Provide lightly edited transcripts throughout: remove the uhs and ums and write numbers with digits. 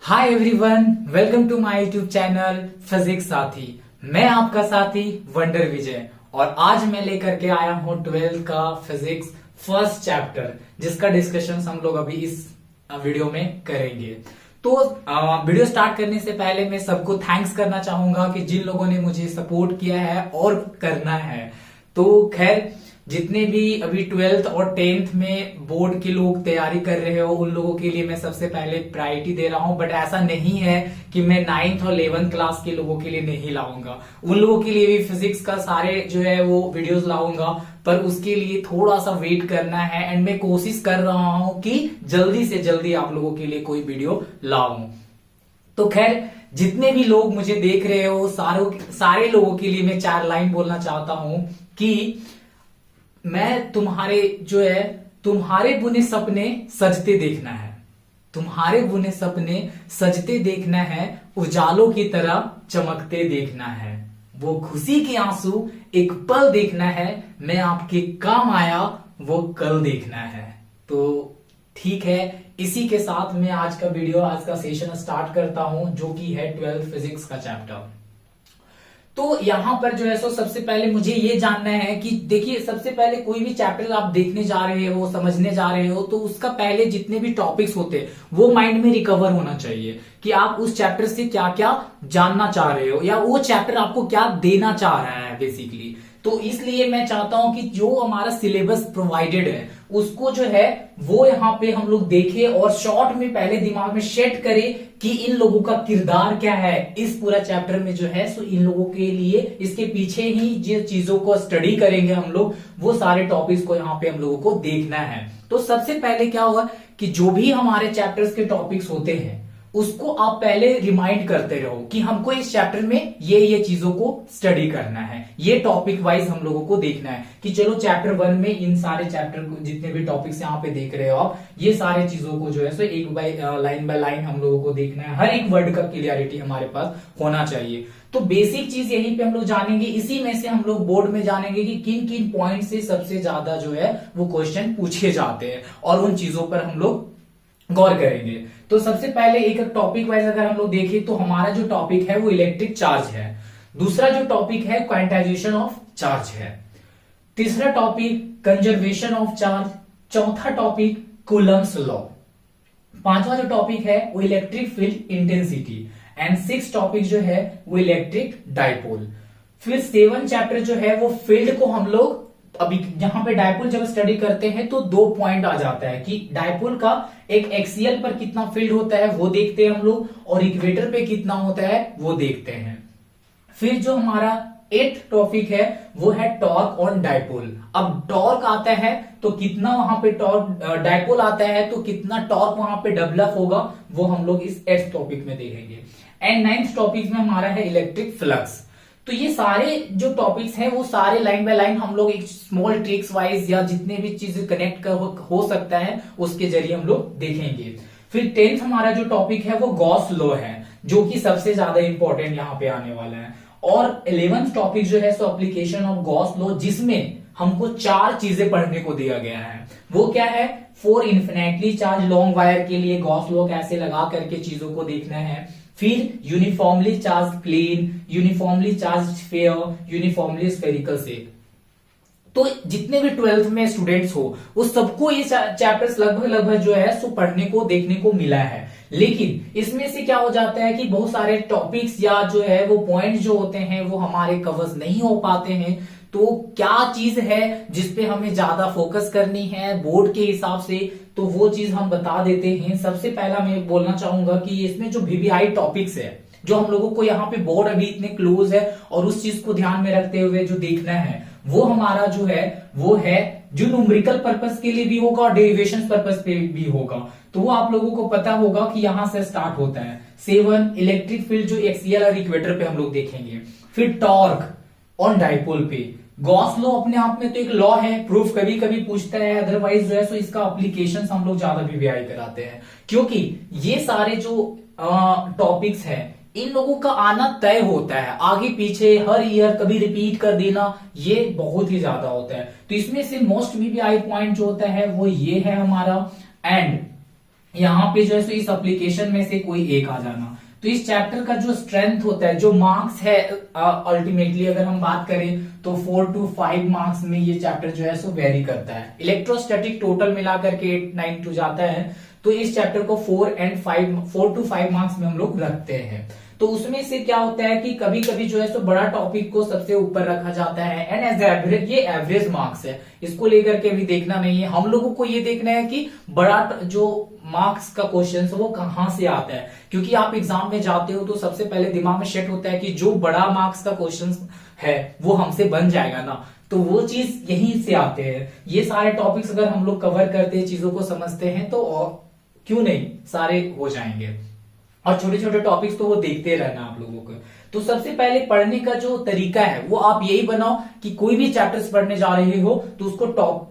Hi everyone, welcome to my YouTube channel physics Saathi. मैं आपका साथी वंडर विजय और आज मैं लेकर के आया हूं 12th का फिजिक्स फर्स्ट चैप्टर, जिसका डिस्कशन हम लोग अभी इस वीडियो में करेंगे। तो वीडियो स्टार्ट करने से पहले मैं सबको थैंक्स करना चाहूंगा कि जिन लोगों ने मुझे सपोर्ट किया है और करना है। तो खैर, जितने भी अभी 12th और 10th में बोर्ड के लोग तैयारी कर रहे हो उन लोगों के लिए मैं सबसे पहले प्रायोरिटी दे रहा हूं। बट ऐसा नहीं है कि मैं 9th और 11th क्लास के लोगों के लिए नहीं लाऊंगा, उन लोगों के लिए भी फिजिक्स का सारे जो है वो वीडियोस लाऊंगा। पर उसके लिए थोड़ा सा वेट करना है एंड मैं कोशिश कर रहा हूं कि जल्दी से जल्दी आप लोगों के लिए कोई वीडियो लाऊं। तो खैर, जितने भी लोग मुझे देख रहे हो सारे लोगों के लिए मैं 4 लाइन बोलना चाहता हूं कि मैं तुम्हारे बुने सपने सजते देखना है, तुम्हारे बुने सपने सजते देखना है, उजालों की तरह चमकते देखना है, वो खुशी के आंसू एक पल देखना है, मैं आपके काम आया वो कल देखना है। तो ठीक है, इसी के साथ मैं आज का सेशन स्टार्ट करता हूं, जो कि है 12th फिजिक्स का चैप्टर। तो यहां पर जो है सो सबसे पहले मुझे ये जानना है कि देखिए, सबसे पहले कोई भी चैप्टर आप देखने जा रहे हो, समझने जा रहे हो, तो उसका पहले जितने भी टॉपिक्स होते हैं वो माइंड में रिकवर होना चाहिए कि आप उस चैप्टर से क्या क्या जानना चाह रहे हो या वो चैप्टर आपको क्या देना चाह रहा है बेसिकली। तो इसलिए मैं चाहता हूं कि जो हमारा सिलेबस प्रोवाइडेड है उसको जो है वो यहाँ पे हम लोग देखें और शॉर्ट में पहले दिमाग में सेट करें कि इन लोगों का किरदार क्या है इस पूरा चैप्टर में जो है। सो इन लोगों के लिए इसके पीछे ही जिन चीजों को स्टडी करेंगे हम लोग, वो सारे टॉपिक्स को यहाँ पे हम लोगों को देखना है। तो सबसे पहले क्या होगा कि जो भी हमारे चैप्टर्स के टॉपिक्स होते हैं उसको आप पहले रिमाइंड करते रहो कि हमको इस चैप्टर में ये चीजों को स्टडी करना है, ये टॉपिक वाइज हम लोगों को देखना है कि चलो चैप्टर 1 में इन सारे चैप्टर को जितने भी टॉपिक्स यहाँ पे देख रहे हो आप, ये सारे चीजों को जो है सो एक लाइन बाय लाइन हम लोगों को देखना है। हर एक वर्ड का क्लियरिटी हमारे पास होना चाहिए। तो बेसिक चीज यहीं पे हम लोग जानेंगे, इसी में से हम लोग बोर्ड में जानेंगे कि किन किन पॉइंट से सबसे ज्यादा जो है वो क्वेश्चन पूछे जाते हैं और उन चीजों पर हम लोग गौर करेंगे। तो सबसे पहले एक टॉपिक वाइज अगर हम लोग देखें तो हमारा जो टॉपिक है वो इलेक्ट्रिक चार्ज है, दूसरा जो टॉपिक है क्वांटाइजेशन ऑफ चार्ज है, तीसरा टॉपिक कंजर्वेशन ऑफ चार्ज, चौथा टॉपिक कूलम्स लॉ, पांचवा जो टॉपिक है वो electric field intensity and 6 topic जो है वो इलेक्ट्रिक डाइपोल। फिर 7 चैप्टर जो है वो फील्ड को हम लोग अभी यहां पे डायपोल जब स्टडी करते हैं तो 2 पॉइंट आ जाता है कि डायपोल का एक एक्सियल पर कितना फील्ड होता है वो देखते हैं हम लोग और इक्वेटर पे कितना होता है वो देखते हैं। फिर जो हमारा 8th टॉपिक है वो है टॉर्क ऑन डायपोल। अब टॉर्क आता है तो कितना वहां पे टॉर्क, डायपोल आता है तो कितना टॉर्क वहां पे डेवलप होगा, वो हम लोग इस 8th टॉपिक में देखेंगे। एंड 9th टॉपिक में हमारा है इलेक्ट्रिक फ्लक्स। तो ये सारे जो टॉपिक्स हैं वो सारे लाइन बाय लाइन हम लोग एक स्मॉल ट्रिक्स वाइज या जितने भी चीजें कनेक्ट हो सकता है उसके जरिए हम लोग देखेंगे। फिर 10th हमारा जो टॉपिक है वो गॉस लॉ है, जो कि सबसे ज्यादा इंपॉर्टेंट यहाँ पे आने वाला है। और 11th टॉपिक जो है सो एप्लीकेशन ऑफ गॉस लॉ, जिसमें हमको 4 चीजें पढ़ने को दिया गया है। वो क्या है? For infinitely charge long wire के लिए गॉस लॉ कैसे लगा करके चीजों को देखना है। फिर uniformly charge plane, uniformly charge sphere, uniformly spherical shape. तो जितने भी 12th में स्टूडेंट्स हो वो सबको ये चैप्टर्स लगभग जो है सो पढ़ने को देखने को मिला है। लेकिन इसमें से क्या हो जाता है कि बहुत सारे टॉपिक्स या जो है वो पॉइंट जो होते हैं वो हमारे कवर्स नहीं हो पाते हैं। तो क्या चीज है जिसपे हमें ज्यादा फोकस करनी है बोर्ड के हिसाब से, तो वो चीज हम बता देते हैं। सबसे पहला मैं बोलना चाहूंगा कि इसमें जो वीवीआई टॉपिक्स है, जो हम लोगों को यहाँ पे बोर्ड अभी इतने क्लोज है और उस चीज को ध्यान में रखते हुए जो देखना है वो हमारा जो है वो है जो न्यूमेरिकल पर्पस के लिए भी होगा और डेरिवेशन पर्पस पे भी होगा। तो वो आप लोगों को पता होगा कि यहां से स्टार्ट होता है। 7 इलेक्ट्रिक फील्ड जो एक्सियल और इक्वेटर पे हम लोग देखेंगे। फिर टॉर्क ऑन डाइपोल पे, गॉस लॉ अपने आप में तो एक लॉ है, प्रूफ कभी कभी पूछता है, अदरवाइज जो है सो इसका एप्लीकेशन हम लोग ज्यादा वीवीआई कराते हैं, क्योंकि ये सारे जो टॉपिक्स हैं इन लोगों का आना तय होता है, आगे पीछे हर ईयर कभी रिपीट कर देना ये बहुत ही ज्यादा होता है। तो इसमें से मोस्ट वीवीआई पॉइंट जो होता है वो ये है हमारा। एंड यहाँ पे जो है सो इस एप्लीकेशन में से कोई एक आ जाना। तो इस चैप्टर का जो स्ट्रेंथ होता है, जो मार्क्स है, अल्टीमेटली अगर हम बात करें तो 4 to 5 मार्क्स में ये चैप्टर जो है सो वेरी करता है। इलेक्ट्रोस्टैटिक टोटल मिलाकर के 8-9 जाता है, तो इस चैप्टर को 4 to 5 मार्क्स में हम लोग रखते हैं। तो उसमें से क्या होता है कि कभी कभी जो है सो बड़ा टॉपिक को सबसे ऊपर रखा जाता है, एंड एज एवरेज ये एवरेज मार्क्स है, इसको लेकर के भी देखना नहीं है। हम लोगों को ये देखना है कि बड़ा जो मार्क्स का क्वेश्चन वो कहां से आता है, क्योंकि आप एग्जाम में जाते हो तो सबसे पहले दिमाग में सेट होता है कि जो बड़ा मार्क्स का क्वेश्चन है वो हमसे बन जाएगा ना, तो वो चीज यहीं से आते हैं। ये सारे टॉपिक्स अगर हम लोग कवर करते हैं, चीजों को समझते हैं, तो क्यों नहीं सारे हो जाएंगे। और छोटे छोटे टॉपिक्स तो वो देखते रहना आप लोगों को। तो सबसे पहले पढ़ने का जो तरीका है वो आप यही बनाओ कि कोई भी चैप्टर्स पढ़ने जा रहे हो तो उसको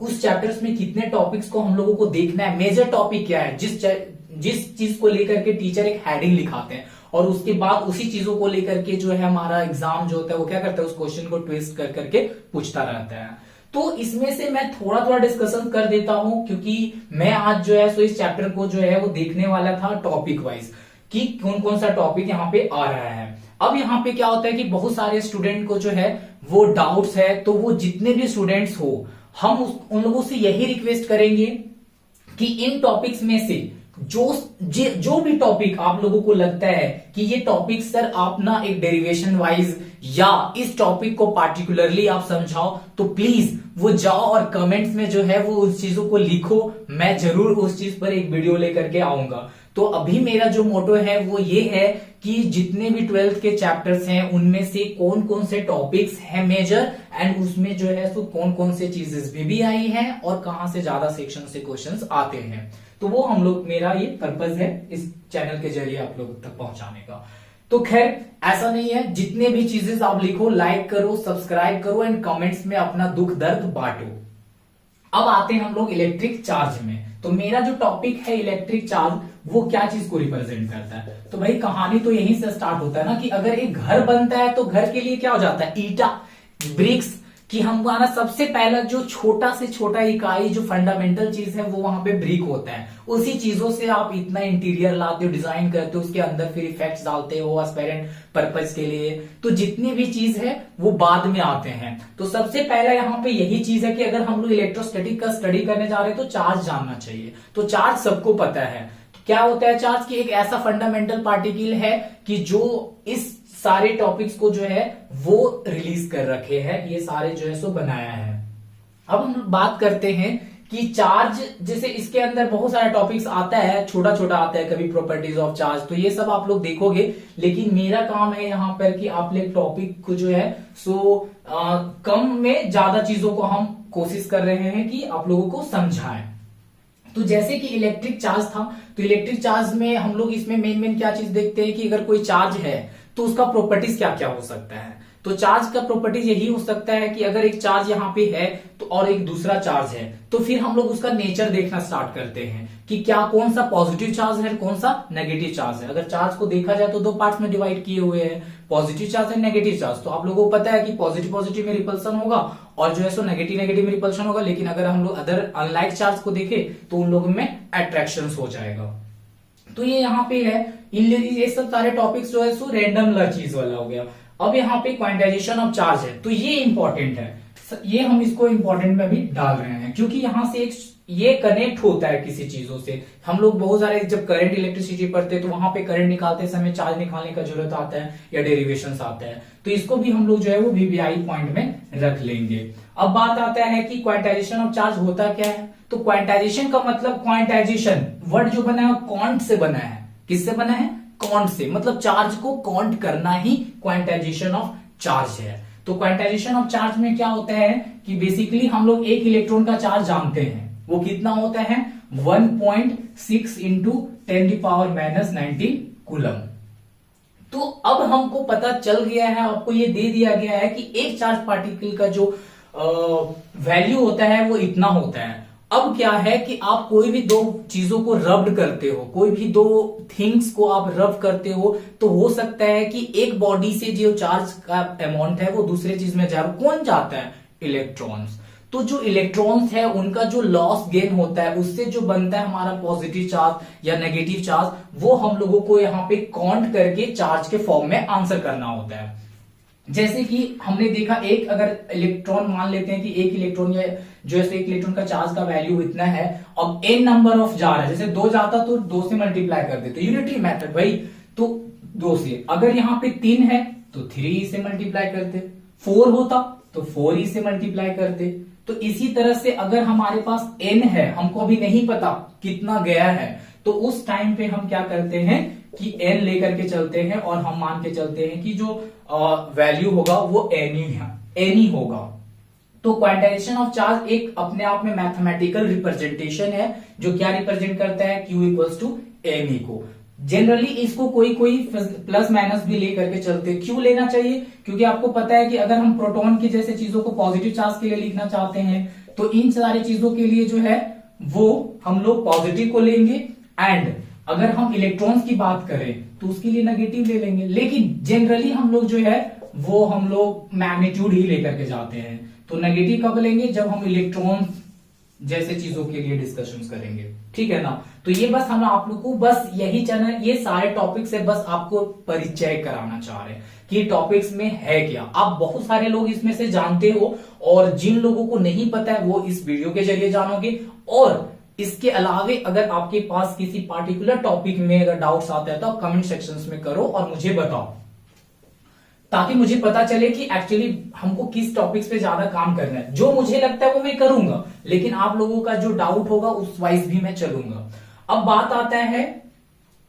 उस चैप्टर्स में कितने टॉपिक्स को हम लोगों को देखना है, मेजर टॉपिक क्या है, जिस चीज को लेकर के टीचर एक हेडिंग लिखाते हैं, और उसके बाद उसी चीजों को लेकर के जो है हमारा एग्जाम जो होता है वो क्या करता है, उस क्वेश्चन को ट्विस्ट कर करके पूछता रहता है। तो इसमें से मैं थोड़ा थोड़ा डिस्कशन कर देता हूं, क्योंकि मैं आज जो है सो इस चैप्टर को जो है वो देखने वाला था टॉपिक वाइज कि कौन कौन सा टॉपिक यहाँ पे आ रहा है। अब यहाँ पे क्या होता है कि बहुत सारे स्टूडेंट को जो है वो डाउट्स है, तो वो जितने भी स्टूडेंट्स हो हम उन लोगों से यही रिक्वेस्ट करेंगे कि इन टॉपिक्स में से जो भी टॉपिक आप लोगों को लगता है कि ये टॉपिक सर आप ना एक डेरिवेशन वाइज या इस टॉपिक को पार्टिकुलरली आप समझाओ, तो प्लीज वो जाओ और कमेंट्स में जो है वो उस चीजों को लिखो, मैं जरूर उस चीज पर एक वीडियो लेकर के आऊंगा। तो अभी मेरा जो मोटो है वो ये है कि जितने भी 12th के चैप्टर्स हैं उनमें से कौन कौन से टॉपिक्स हैं मेजर, एंड उसमें जो है तो कौन कौन से चीजेस भी आई हैं और कहां से ज्यादा सेक्शन से क्वेश्चंस आते हैं, तो वो हम लोग, मेरा ये पर्पस है इस चैनल के जरिए आप लोगों तक पहुंचाने का। तो खैर ऐसा नहीं है, जितने भी चीजेस आप लिखो, लाइक करो, सब्सक्राइब करो एंड कमेंट्स में अपना दुख दर्द बांटो। अब आते हैं हम लोग इलेक्ट्रिक चार्ज में। तो मेरा जो टॉपिक है इलेक्ट्रिक चार्ज, वो क्या चीज को रिप्रेजेंट करता है, तो भाई कहानी तो यहीं से स्टार्ट होता है ना कि अगर एक घर बनता है तो घर के लिए क्या हो जाता है, ईटा, ब्रिक्स, कि हमारा सबसे पहला जो छोटा से छोटा इकाई जो फंडामेंटल चीज है वो वहां पे ब्रिक होता है। उसी चीजों से आप इतना इंटीरियर लाते हो, डिजाइन करते हो, उसके अंदर फिर इफेक्ट्स डालते हो एस्पेरेंट पर्पज के लिए, तो जितनी भी चीज है वो बाद में आते हैं। तो सबसे पहला यहाँ पे यही चीज है कि अगर हम लोग इलेक्ट्रोस्टैटिक का स्टडी करने जा रहे हैं तो चार्ज जानना चाहिए। तो चार्ज सबको पता है क्या होता है। चार्ज की एक ऐसा फंडामेंटल पार्टिकल है कि जो इस सारे टॉपिक्स को जो है वो रिलीज कर रखे हैं, ये सारे जो है सो बनाया है। अब हम बात करते हैं कि चार्ज, जैसे इसके अंदर बहुत सारे टॉपिक्स आता है, छोटा छोटा आता है, कभी प्रॉपर्टीज ऑफ चार्ज, तो ये सब आप लोग देखोगे, लेकिन मेरा काम है यहाँ पर कि आप लोग टॉपिक को जो है सो कम में ज्यादा चीजों को हम कोशिश कर रहे हैं कि आप लोगों को समझाएं। तो जैसे कि इलेक्ट्रिक चार्ज था, तो इलेक्ट्रिक चार्ज में हम लोग इसमें मेन क्या चीज देखते हैं कि अगर कोई चार्ज है तो उसका प्रॉपर्टीज क्या क्या हो सकता है। तो चार्ज का प्रॉपर्टीज यही हो सकता है कि अगर एक चार्ज यहाँ पे है तो और एक दूसरा चार्ज है, तो फिर हम लोग उसका नेचर देखना स्टार्ट करते हैं कि क्या कौन सा पॉजिटिव चार्ज है, कौन सा नेगेटिव चार्ज है। अगर चार्ज को देखा जाए तो दो पार्ट्स में डिवाइड किए हुए हैं, positive charge and negative charge. तो आप लोगों को पता है कि पॉजिटिव पॉजिटिव में रिपल्सन होगा और जो है सो नेगेटिव नेगेटिव में रिपल्सन होगा, लेकिन अगर हम लोग अदर अनलाइक चार्ज को देखें तो उन लोगों में अट्रैक्शन हो जाएगा। तो ये यहाँ पे है, ये सब सारे टॉपिक्स जो है सो रैंडम चीज वाला हो गया। अब यहाँ पे क्वांटाइजेशन ऑफ चार्ज है, तो ये इंपॉर्टेंट है, ये हम इसको इंपॉर्टेंट में भी डाल रहे हैं, क्योंकि यहाँ से एक ये कनेक्ट होता है किसी चीजों से। हम लोग बहुत सारे जब करंट इलेक्ट्रिसिटी पढ़ते हैं तो वहां पे करंट निकालते समय चार्ज निकालने का जरूरत आता है या डेरिवेशन आता है, तो इसको भी हम लोग जो है वो वीवीआई पॉइंट में रख लेंगे। अब बात आता है कि क्वांटाइजेशन ऑफ चार्ज होता क्या है। तो क्वांटाइजेशन का मतलब, क्वांटाइजेशन वर्ड जो बना है क्वांट से बना है। किससे बना है? क्वांट से, मतलब चार्ज को क्वांट करना ही क्वांटाइजेशन ऑफ चार्ज है। तो क्वांटाइजेशन ऑफ चार्ज में क्या होता है कि बेसिकली हम लोग एक इलेक्ट्रॉन का चार्ज जानते हैं, वो कितना होता है 1.6 इंटू 10⁻⁻⁹ कूलम। तो अब हमको पता चल गया है, आपको ये दे दिया गया है कि एक चार्ज पार्टिकल का जो वैल्यू होता है वो इतना होता है। अब क्या है कि आप कोई भी दो चीजों को रब्ड करते हो, कोई भी दो थिंग्स को आप रब करते हो, तो हो सकता है कि एक बॉडी से जो चार्ज का अमाउंट है वो दूसरे चीज में जा रहा, कौन जाता है? इलेक्ट्रॉन्स। तो जो इलेक्ट्रॉन्स है उनका जो लॉस गेन होता है उससे जो बनता है हमारा पॉजिटिव चार्ज या नेगेटिव चार्ज, वो हम लोगों को यहाँ पे काउंट करके चार्ज के फॉर्म में आंसर करना होता है। जैसे कि हमने देखा एक अगर इलेक्ट्रॉन मान लेते हैं कि एक इलेक्ट्रॉन या जो ऐसे एक इलेक्ट्रॉन का चार्ज का वैल्यू इतना है, अब n नंबर ऑफ जा रहा है, जैसे 2 जाता तो 2 से मल्टीप्लाई कर देते, यूनिटरी मेथड भाई, तो 2 से। अगर यहाँ पे 3 है तो 3 से मल्टीप्लाई करते, 4 होता तो 4 से मल्टीप्लाई करते। तो इसी तरह से अगर हमारे पास n है, हमको अभी नहीं पता कितना गया है, तो उस टाइम पे हम क्या करते हैं कि n लेकर के चलते हैं और हम मान के चलते हैं कि जो वैल्यू होगा वो n ही होगा। तो क्वांटाइजेशन ऑफ चार्ज एक अपने आप में मैथमेटिकल रिप्रेजेंटेशन है जो क्या रिप्रेजेंट करता है, Q इक्वल्स टू एन को। जनरली इसको कोई कोई प्लस माइनस भी लेकर के चलते, क्यों लेना चाहिए, क्योंकि आपको पता है कि अगर हम प्रोटॉन की जैसे चीजों को पॉजिटिव चार्ज के लिए लिखना चाहते हैं तो इन सारी चीजों के लिए जो है वो हम लोग पॉजिटिव को लेंगे, एंड अगर हम इलेक्ट्रॉन्स की बात करें तो उसके लिए नेगेटिव ले लेंगे। लेकिन जनरली हम लोग जो है वो हम लोग मैग्नीट्यूड ही लेकर के जाते हैं। तो नेगेटिव कब लेंगे, जब हम इलेक्ट्रॉन जैसे चीजों के लिए डिस्कशंस करेंगे, ठीक है ना। तो ये बस हम आप लोग को बस यही चैनल, ये सारे टॉपिक से बस आपको परिचय कराना चाह रहे हैं कि टॉपिक्स में है क्या। आप बहुत सारे लोग इसमें से जानते हो और जिन लोगों को नहीं पता है वो इस वीडियो के जरिए जानोगे। और इसके अलावे अगर आपके पास किसी पार्टिकुलर टॉपिक में अगर डाउट्स आते हैं तो आप कमेंट सेक्शंस में करो और मुझे बताओ, ताकि मुझे पता चले कि एक्चुअली हमको किस टॉपिक्स पे ज्यादा काम करना है। जो मुझे लगता है वो मैं करूंगा, लेकिन आप लोगों का जो डाउट होगा उस वाइज भी मैं चलूंगा। अब बात आता है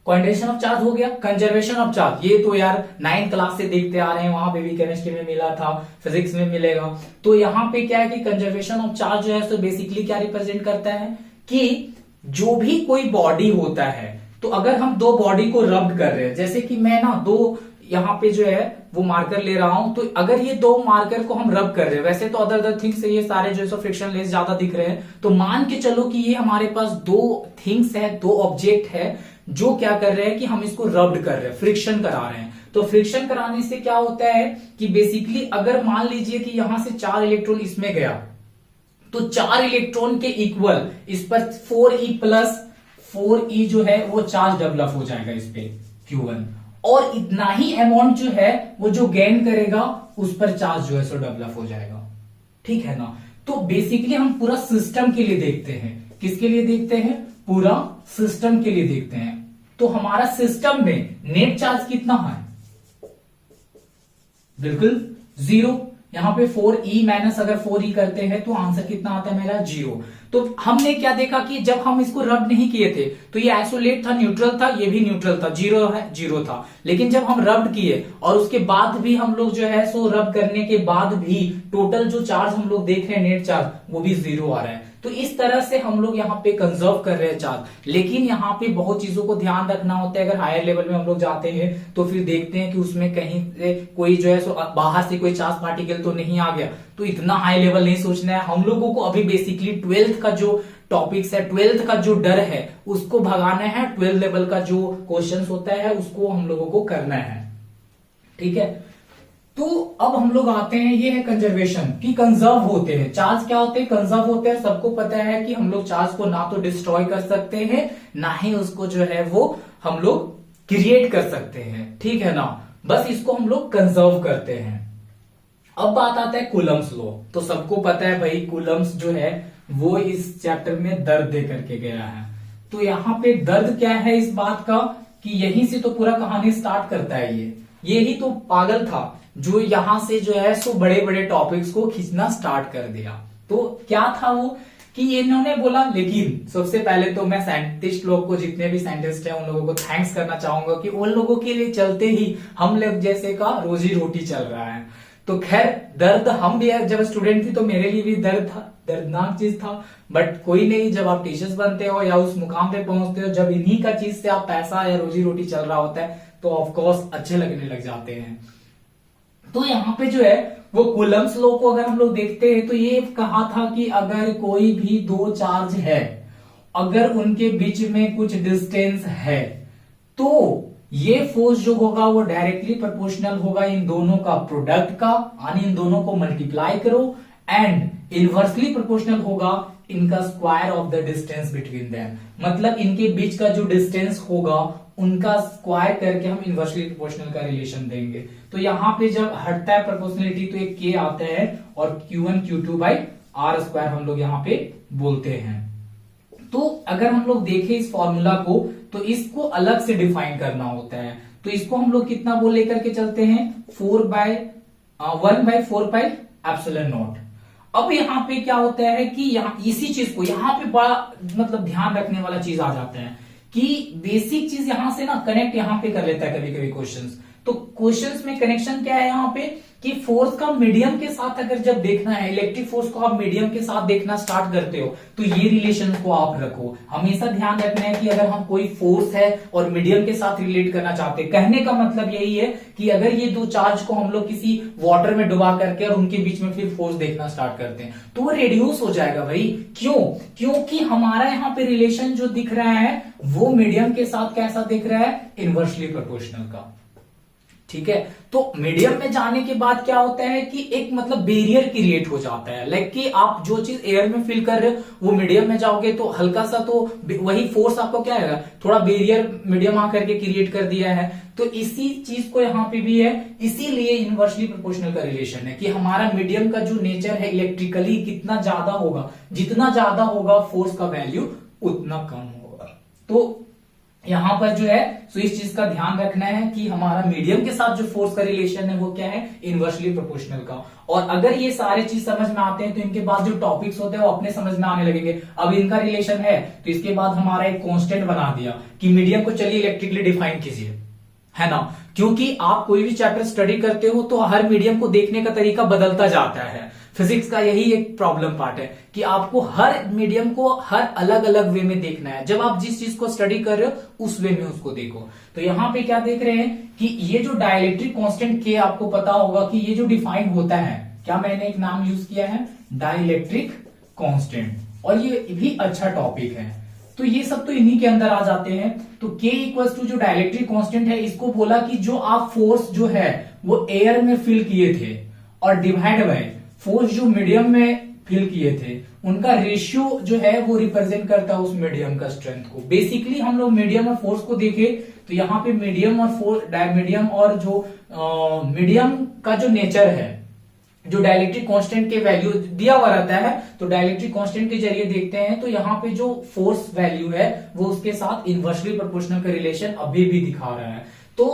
क्वांटाइजेशन ऑफ चार्ज हो गया, कंजर्वेशन ऑफ चार्ज, ये तो यार 9th क्लास से देखते आ रहे हैं, वहां पे भी केमिस्ट्री में मिला था, फिजिक्स में मिलेगा। तो यहाँ पे क्या है कि कंजर्वेशन ऑफ चार्ज जो है तो बेसिकली क्या रिप्रेजेंट करता है कि जो भी कोई बॉडी होता है, तो अगर हम दो बॉडी को रब्ड कर रहे हैं, जैसे कि मैं ना दो यहाँ पे जो है वो मार्कर ले रहा हूं, तो अगर ये दो मार्कर को हम रब कर रहे हैं, वैसे तो अदर थिंग्स से ये सारे जो है फ्रिक्शन लेस ज्यादा दिख रहे हैं, तो मान के चलो कि ये हमारे पास दो थिंग्स है, दो ऑब्जेक्ट है जो क्या कर रहे हैं कि हम इसको रब्ड कर रहे हैं, फ्रिक्शन करा रहे हैं। तो फ्रिक्शन कराने से क्या होता है कि बेसिकली अगर मान लीजिए कि यहां से 4 इलेक्ट्रॉन इसमें गया, तो 4 इलेक्ट्रॉन के इक्वल इस पर 4e प्लस 4e जो है वो चार्ज डेवलप हो जाएगा इस पे Q1, और इतना ही अमाउंट जो है वो जो गेन करेगा उस पर चार्ज जो है सो डेवलप हो जाएगा, ठीक है ना। तो बेसिकली हम पूरा सिस्टम के लिए देखते हैं, किसके लिए देखते हैं, पूरा सिस्टम के लिए देखते हैं। तो हमारा सिस्टम में नेट चार्ज कितना है, बिल्कुल 0। यहां पे 4e माइनस अगर 4e करते हैं तो आंसर कितना आता है मेरा 0। तो हमने क्या देखा कि जब हम इसको रब नहीं किए थे तो ये आइसोलेट था, न्यूट्रल था, ये भी न्यूट्रल था, 0 है 0 था। लेकिन जब हम रब किए और उसके बाद भी हम लोग जो है सो रब करने के बाद भी टोटल जो चार्ज हम लोग देख रहे हैं नेट चार्ज वो भी 0 आ रहा है। तो इस तरह से हम लोग यहाँ पे कंजर्व कर रहे हैं चार्ज। लेकिन यहाँ पे बहुत चीजों को ध्यान रखना होता है। अगर हायर लेवल में हम लोग जाते हैं तो फिर देखते हैं कि उसमें कहीं से कोई जो है सो बाहर से कोई चार्ज पार्टिकल तो नहीं आ गया, तो इतना हाई लेवल नहीं सोचना है हम लोगों को। अभी बेसिकली 12th का जो टॉपिक्स है, 12th का जो डर है उसको भगाना है, 12th लेवल का जो क्वेश्चंस होता है उसको हम लोगों को करना है, ठीक है। तो अब हम लोग आते हैं, ये है कंजर्वेशन की कंजर्व होते हैं चार्ज, क्या होते हैं, कंजर्व होते हैं। सबको पता है कि हम लोग चार्ज को ना तो डिस्ट्रॉय कर सकते हैं ना ही उसको जो है वो हम लोग क्रिएट कर सकते हैं, ठीक है ना, बस इसको हम लोग कंजर्व करते हैं। अब बात आता है कूलम्स लॉ। तो सबको पता है भाई कूलम्स जो है वो इस चैप्टर में दर्द दे करके गया है। तो यहाँ पे दर्द क्या है इस बात का कि यहीं से तो पूरा कहानी स्टार्ट करता है। ये ही तो पागल था जो यहां से जो है सो बड़े बड़े टॉपिक्स को खींचना स्टार्ट कर दिया। तो क्या था वो कि इन्होंने बोला, लेकिन सबसे पहले तो मैं साइंटिस्ट लोग को, जितने भी साइंटिस्ट हैं उन लोगों को थैंक्स करना चाहूंगा कि उन लोगों के लिए चलते ही हम लोग जैसे का रोजी रोटी चल रहा है। तो खैर दर्द, हम भी जब स्टूडेंट थी तो मेरे लिए भी दर्द था, दर्दनाक चीज था, बट कोई नहीं, जब आप टीचर्स बनते हो या उस मुकाम पे पहुंचते हो जब इन्हीं का चीज से आप पैसा या रोजी रोटी चल रहा होता है तो ऑफकोर्स अच्छे लगने लग जाते हैं। तो यहाँ पे जो है वो कूलम्स लॉ को अगर हम लोग देखते हैं तो ये कहा था कि अगर कोई भी दो चार्ज है, अगर उनके बीच में कुछ डिस्टेंस है तो ये फोर्स जो होगा वो डायरेक्टली प्रोपोर्शनल होगा इन दोनों का प्रोडक्ट का, यानी इन दोनों को मल्टीप्लाई करो एंड इनवर्सली प्रोपोर्शनल होगा इनका square of the distance between them, मतलब इनके बीच का जो डिस्टेंस होगा उनका स्क्वायर करके हम इनवर्सली प्रोपोर्शनल का रिलेशन देंगे। तो यहां पे जब हटता है प्रोपोर्शनलिटी तो एक के आता है और Q1 Q2 by are square हम लोग यहाँ पे बोलते हैं। तो अगर हम लोग देखें इस फॉर्मूला को तो इसको अलग से डिफाइन करना होता है, तो इसको हम लोग कितना बोल लेकर के चलते हैं 1/4 पाई एप्सिलॉन नॉट। अब यहाँ पे क्या होता है कि यहाँ इसी चीज को यहाँ पे बड़ा मतलब ध्यान रखने वाला चीज आ जाता है कि बेसिक चीज यहां से ना कनेक्ट यहाँ पे कर लेता है कभी कभी क्वेश्चंस। तो क्वेश्चंस में कनेक्शन क्या है यहाँ पे कि फोर्स का मीडियम के साथ अगर जब देखना है, इलेक्ट्रिक फोर्स को आप मीडियम के साथ देखना स्टार्ट करते हो तो ये रिलेशन को आप रखो। हमेशा ध्यान रखना है कि अगर हम कोई फोर्स है और मीडियम के साथ रिलेट करना चाहते हैं, कहने का मतलब यही है कि अगर ये दो चार्ज को हम लोग किसी वाटर में डुबा करके और उनके बीच में फिर फोर्स देखना स्टार्ट करते हैं तो वो रिड्यूस हो जाएगा भाई। क्यों? क्योंकि हमारा यहाँ पे रिलेशन जो दिख रहा है वो मीडियम के साथ कैसा दिख रहा है, इनवर्सली प्रोपोर्शनल का। ठीक है, तो मीडियम में जाने के बाद क्या होता है कि एक मतलब बैरियर क्रिएट हो जाता है, लाइक कि आप जो चीज एयर में फील कर रहे हो वो मीडियम में जाओगे तो हल्का सा तो वही फोर्स आपको क्या है, थोड़ा बैरियर मीडियम आकर के क्रिएट कर दिया है। तो इसी चीज को यहाँ पे भी है, इसीलिए इनवर्सली प्रोपोर्शनल का रिलेशन है कि हमारा मीडियम का जो नेचर है इलेक्ट्रिकली कितना ज्यादा होगा, जितना ज्यादा होगा फोर्स का वैल्यू उतना कम होगा। तो यहां पर जो है तो इस चीज का ध्यान रखना है कि हमारा मीडियम के साथ जो फोर्स का रिलेशन है वो क्या है, इनवर्सली प्रोपोर्शनल का। और अगर ये सारे चीज समझ में आते हैं तो इनके बाद जो टॉपिक्स होते हैं वो अपने समझ में आने लगेंगे। अब इनका रिलेशन है तो इसके बाद हमारा एक कांस्टेंट बना दिया कि मीडियम को चलिए इलेक्ट्रिकली डिफाइन कीजिए, है ना, क्योंकि आप कोई भी चैप्टर स्टडी करते हो तो हर मीडियम को देखने का तरीका बदलता जाता है। फिजिक्स का यही एक प्रॉब्लम पार्ट है कि आपको हर मीडियम को हर अलग अलग वे में देखना है। जब आप जिस चीज को स्टडी कर रहे हो उस वे में उसको देखो। तो यहाँ पे क्या देख रहे हैं कि ये जो डाइलेक्ट्रिक कांस्टेंट के आपको पता होगा कि ये जो डिफाइन होता है, क्या मैंने एक नाम यूज किया है, डाइलेक्ट्रिक कांस्टेंट, और ये भी अच्छा टॉपिक है। तो ये सब तो इन्हीं के अंदर आ जाते हैं। तो K इक्वल्स टू जो डाइलेक्ट्रिक कांस्टेंट है इसको बोला कि जो आप फोर्स जो है वो एयर में फील किए थे और डिवाइड बाय फोर्स जो मीडियम में फील किए थे उनका रेशियो जो है वो रिप्रेजेंट करता है उस मीडियम का स्ट्रेंथ को। बेसिकली हम लोग मीडियम और फोर्स को देखें तो यहाँ पे मीडियम और जो मीडियम का जो नेचर है, जो डाइलेक्ट्रिक कांस्टेंट के वैल्यू दिया हुआ रहता है तो डाइलेक्ट्रिक कांस्टेंट के जरिए देखते हैं तो यहाँ पे जो फोर्स वैल्यू है वो उसके साथ इनवर्सली प्रोपोर्शनल का रिलेशन अभी भी दिखा रहा है। तो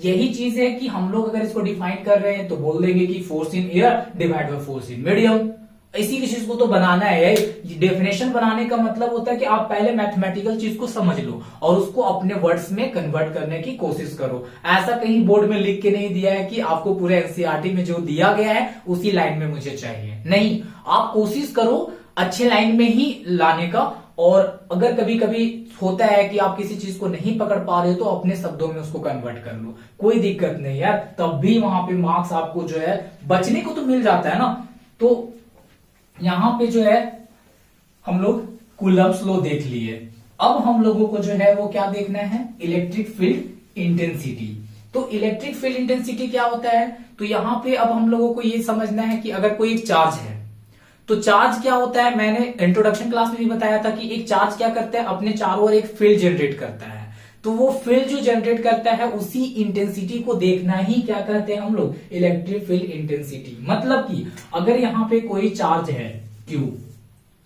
यही चीज है कि हम लोग अगर इसको डिफाइन कर रहे हैं तो बोल देंगे कि force in air divide by force in medium. इसी चीज को तो बनाना है। डेफिनेशन बनाने का मतलब होता है कि आप पहले मैथमेटिकल चीज को समझ लो और उसको अपने वर्ड्स में कन्वर्ट करने की कोशिश करो। ऐसा कहीं बोर्ड में लिख के नहीं दिया है कि आपको पूरे एनसीईआरटी में जो दिया गया है उसी लाइन में मुझे चाहिए, नहीं, आप कोशिश करो अच्छे लाइन में ही लाने का। और अगर कभी कभी होता है कि आप किसी चीज को नहीं पकड़ पा रहे हो तो अपने शब्दों में उसको कन्वर्ट कर लो, कोई दिक्कत नहीं यार, तब भी वहां पे मार्क्स आपको जो है बचने को तो मिल जाता है ना। तो यहां पे जो है हम लोग कूलम्ब्स लॉ देख लिए। अब हम लोगों को जो है वो क्या देखना है, इलेक्ट्रिक फील्ड इंटेंसिटी। तो इलेक्ट्रिक फील्ड इंटेंसिटी क्या होता है, तो यहां पे अब हम लोगों को ये समझना है कि अगर कोई एक चार्ज है तो चार्ज क्या होता है, मैंने इंट्रोडक्शन क्लास में भी बताया था कि एक चार्ज क्या करता है, अपने चारों ओर एक फील्ड जनरेट करता है। तो वो फील्ड जो जनरेट करता है उसी इंटेंसिटी को देखना ही क्या कहते हैं हम लोग, इलेक्ट्रिक फील्ड इंटेंसिटी। मतलब कि अगर यहाँ पे कोई चार्ज है Q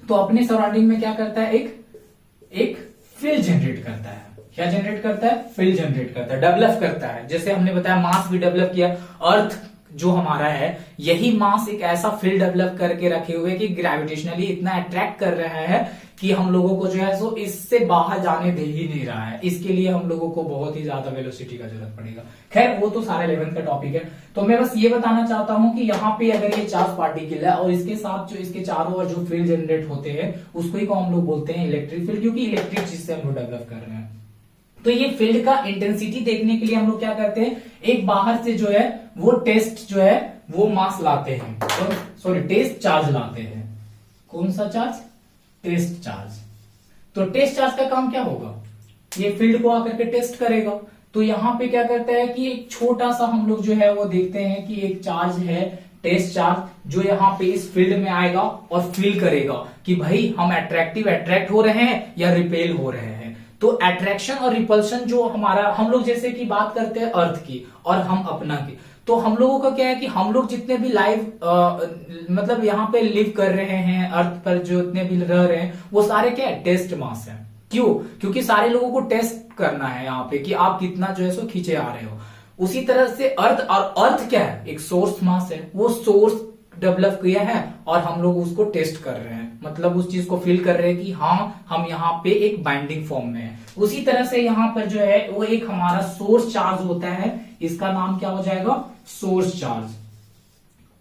तो अपने सराउंडिंग में क्या करता है, एक फील्ड जनरेट करता है। क्या जनरेट करता है, फील्ड जनरेट करता है, डेवलप करता है। जैसे हमने बताया मास भी डेवलप किया, अर्थ जो हमारा है यही मास एक ऐसा फील्ड डेवलप करके रखे हुए कि ग्रेविटेशनली इतना अट्रैक्ट कर रहा है कि हम लोगों को जो है सो इससे बाहर जाने दे ही नहीं रहा है। इसके लिए हम लोगों को बहुत ही ज्यादा वेलोसिटी का जरूरत पड़ेगा। खैर वो तो सारे 11th का टॉपिक है। तो मैं बस ये बताना चाहता हूं कि यहाँ पे अगर ये चार्ज पार्टिकल है और इसके साथ जो इसके चारों ओर जो फील्ड जनरेट होते हैं उसको ही को हम लोग बोलते हैं इलेक्ट्रिक फील्ड, क्योंकि इलेक्ट्रिक चीज से हम लोग डेवलप कर रहे हैं। तो ये फील्ड का इंटेंसिटी देखने के लिए हम लोग क्या करते हैं, एक बाहर से जो है वो टेस्ट जो है वो मास लाते हैं, सॉरी टेस्ट चार्ज लाते हैं। कौन सा चार्ज, टेस्ट चार्ज। तो टेस्ट चार्ज का काम क्या होगा, ये फील्ड को आकर के टेस्ट करेगा। तो यहां पे क्या करता है कि एक छोटा सा हम लोग जो है वो देखते हैं कि एक चार्ज है टेस्ट चार्ज जो यहाँ पे इस फील्ड में आएगा और फील करेगा कि भाई हम अट्रैक्ट हो रहे हैं या रिपेल हो रहे हैं। तो अट्रैक्शन और रिपल्शन जो हमारा, हम लोग जैसे कि बात करते हैं अर्थ की और हम अपना की, तो हम लोगों का क्या है कि हम लोग जितने भी मतलब यहाँ पे लिव कर रहे हैं अर्थ पर, जो जितने भी रह रहे हैं वो सारे क्या है, टेस्ट मास है। क्यों? क्योंकि सारे लोगों को टेस्ट करना है यहाँ पे कि आप कितना जो है सो खींचे आ रहे हो। उसी तरह से अर्थ, और अर्थ क्या है, एक सोर्स मास है, वो सोर्स डेवलप किया है और हम लोग उसको टेस्ट कर रहे हैं, मतलब उस चीज को फील कर रहे हैं कि हाँ हम यहाँ पे एक बाइंडिंग फॉर्म में है। उसी तरह से यहाँ पर जो है वो एक हमारा सोर्स चार्ज होता है, इसका नाम क्या हो जाएगा, सोर्स चार्ज,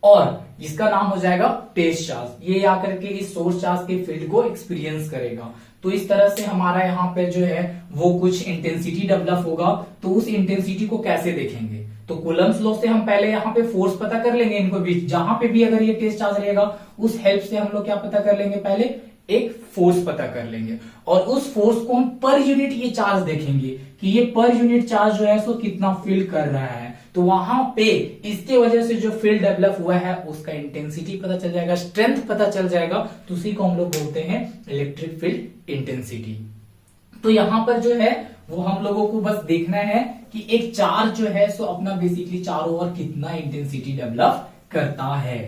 और इसका नाम हो जाएगा टेस्ट चार्ज। ये आकर के इस सोर्स चार्ज के फील्ड को एक्सपीरियंस करेगा। तो इस तरह से हमारा यहाँ पे जो है वो कुछ इंटेंसिटी डेवलप होगा। तो उस इंटेंसिटी को कैसे देखेंगे, तो कूलम्स लॉ से हम पहले यहाँ पे फोर्स पता कर लेंगे इनको बीच, जहां पे भी अगर ये टेस्ट चार्ज रहेगा उस हेल्प से हम लोग क्या पता कर लेंगे, पहले एक फोर्स पता कर लेंगे और उस फोर्स को हम पर यूनिट ये चार्ज देखेंगे कि ये पर यूनिट चार्ज जो है सो कितना फील कर रहा है। तो वहां पे इसके वजह से जो फील्ड डेवलप हुआ है उसका इंटेंसिटी पता चल जाएगा, स्ट्रेंथ पता चल जाएगा, तो उसी को हम लोग बोलते हैं इलेक्ट्रिक फील्ड इंटेंसिटी। तो यहां पर जो है वो हम लोगों को बस देखना है कि एक चार्ज जो है सो अपना बेसिकली चारों ओर कितना इंटेंसिटी डेवलप करता है।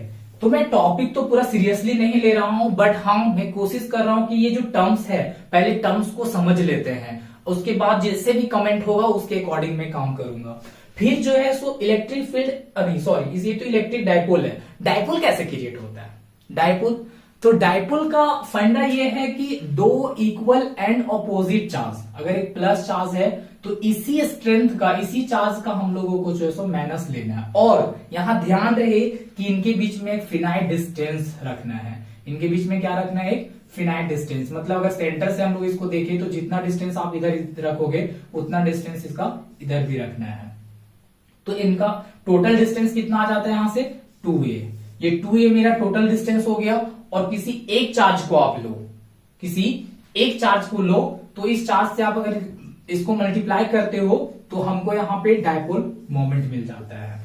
तो मैं टॉपिक तो पूरा सीरियसली नहीं ले रहा हूं, बट हाँ मैं कोशिश कर रहा हूं कि ये जो टर्म्स है पहले टर्म्स को समझ लेते हैं, उसके बाद जैसे भी कमेंट होगा उसके अकॉर्डिंग मैं काम करूंगा। फिर जो है सो इलेक्ट्रिक फील्ड, नहीं सॉरी, ये तो इलेक्ट्रिक डायपोल है। डायपोल कैसे क्रिएट होता है, डायपोल, तो डायपोल का फंडा ये है कि दो इक्वल एंड ऑपोजिट चार्ज, अगर एक प्लस चार्ज है तो इसी स्ट्रेंथ का, इसी चार्ज का हम लोगों को जो है सो माइनस लेना है, और यहां ध्यान रहे कि इनके बीच में एक फिनाइट डिस्टेंस रखना है। इनके बीच में क्या रखना है, एक फिनाइट डिस्टेंस, मतलब अगर सेंटर से हम लोग इसको देखें तो जितना डिस्टेंस आप इधर रखोगे उतना डिस्टेंस इसका इधर भी रखना है। तो इनका टोटल डिस्टेंस कितना आ जाता है यहां से 2a, ये 2a मेरा टोटल डिस्टेंस हो गया। और किसी एक चार्ज को आप लो, किसी एक चार्ज को लो, तो इस चार्ज से आप अगर इसको मल्टीप्लाई करते हो तो हमको यहां पे डायपोल मोमेंट मिल जाता है।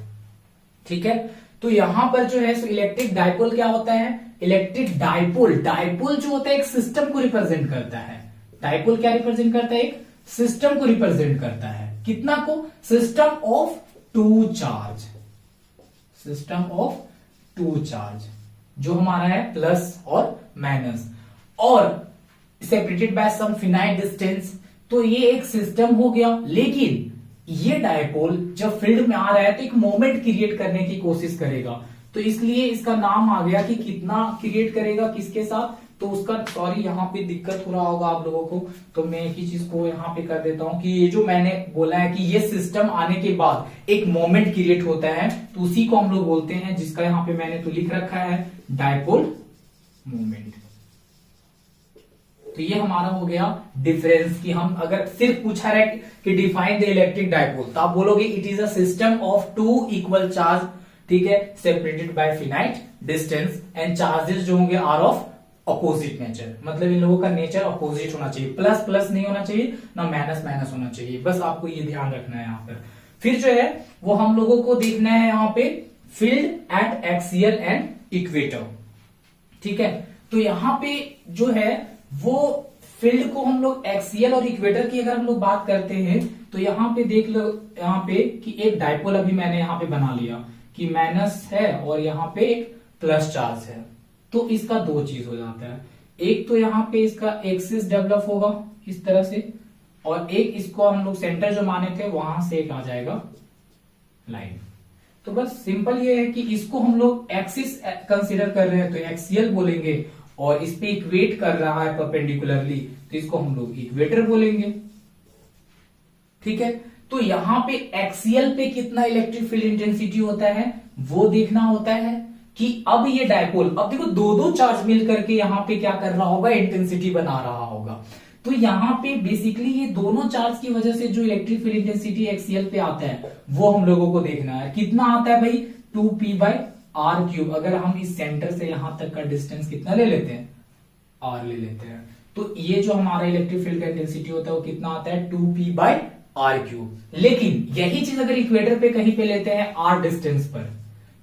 ठीक है, तो यहां पर जो है इलेक्ट्रिक डायपोल क्या होता है, इलेक्ट्रिक डायपोल, डायपोल जो होता है एक सिस्टम को रिप्रेजेंट करता है। डायपोल क्या रिप्रेजेंट करता है, एक सिस्टम को रिप्रेजेंट करता है। कितना को, system of two charge, system of two charge जो हमारा है प्लस और माइनस, और separated by some finite distance. तो ये एक सिस्टम हो गया, लेकिन ये डायपोल जब फील्ड में आ रहा है तो एक मोमेंट क्रिएट करने की कोशिश करेगा, तो इसलिए इसका नाम आ गया कि कितना क्रिएट करेगा, किसके साथ, तो उसका, सॉरी यहाँ पे दिक्कत हो रहा होगा आप लोगों को, तो मैं एक ही चीज को यहाँ पे कर देता हूं कि ये जो मैंने बोला है कि ये सिस्टम आने के बाद एक मोमेंट क्रिएट होता है, तो उसी को हम लोग बोलते हैं, जिसका यहाँ पे मैंने तो लिख रखा है डायपोल मोमेंट। तो ये हमारा हो गया डिफरेंस कि हम अगर सिर्फ पूछा रहे कि डिफाइन द इलेक्ट्रिक डायपोल, तो आप बोलोगे it is a system of two equal charge, ठीक है, separated by finite distance, and charges जो होंगे आर ऑफ अपोजिट नेचर, मतलब इन लोगों का नेचर अपोजिट होना चाहिए, प्लस प्लस नहीं होना चाहिए, ना माइनस माइनस होना चाहिए, बस आपको ये ध्यान रखना है यहाँ पर। फिर जो है वो हम लोगों को देखना है यहाँ पे field at axial and equator. ठीक है, तो यहाँ पे जो है वो फील्ड को हम लोग एक्सियल और इक्वेटर की अगर हम लोग बात करते हैं, तो यहाँ पे देख लो, यहाँ पे कि एक डायपोल अभी मैंने यहाँ पे बना लिया कि माइनस है और यहाँ पे एक प्लस चार्ज है, तो इसका दो चीज हो जाता है, एक तो यहाँ पे इसका एक्सिस डेवलप होगा इस तरह से, और एक इसको हम लोग सेंटर जो माने थे वहां से एक आ जाएगा लाइन। तो बस सिंपल ये है कि इसको हम लोग एक्सिस कंसीडर कर रहे हैं तो एक्सियल बोलेंगे, और इस पे इक्वेट कर रहा है परपेंडिकुलरली तो इसको हम लोग इक्वेटर बोलेंगे। ठीक है, तो यहाँ पे एक्सियल पे कितना इलेक्ट्रिक फील्ड इंटेंसिटी होता है वो देखना होता है कि अब ये डायपोल, अब देखो दो दो चार्ज मिल करके यहाँ पे क्या कर रहा होगा, इंटेंसिटी बना रहा होगा। तो यहाँ पे बेसिकली ये दोनों चार्ज की वजह से जो इलेक्ट्रिक फील्ड इंटेंसिटी एक्सियल पे आता है वो हम लोगों को देखना है। कितना आता है भाई, 2p/r³। अगर हम इस सेंटर से यहां तक का डिस्टेंस कितना ले लेते हैं, r ले लेते हैं, तो ये जो हमारा इलेक्ट्रिक फील्ड का इंटेंसिटी होता है वो कितना आता है, 2p/r³। लेकिन यही चीज अगर इक्वेटर पे कहीं पे लेते हैं r डिस्टेंस पर,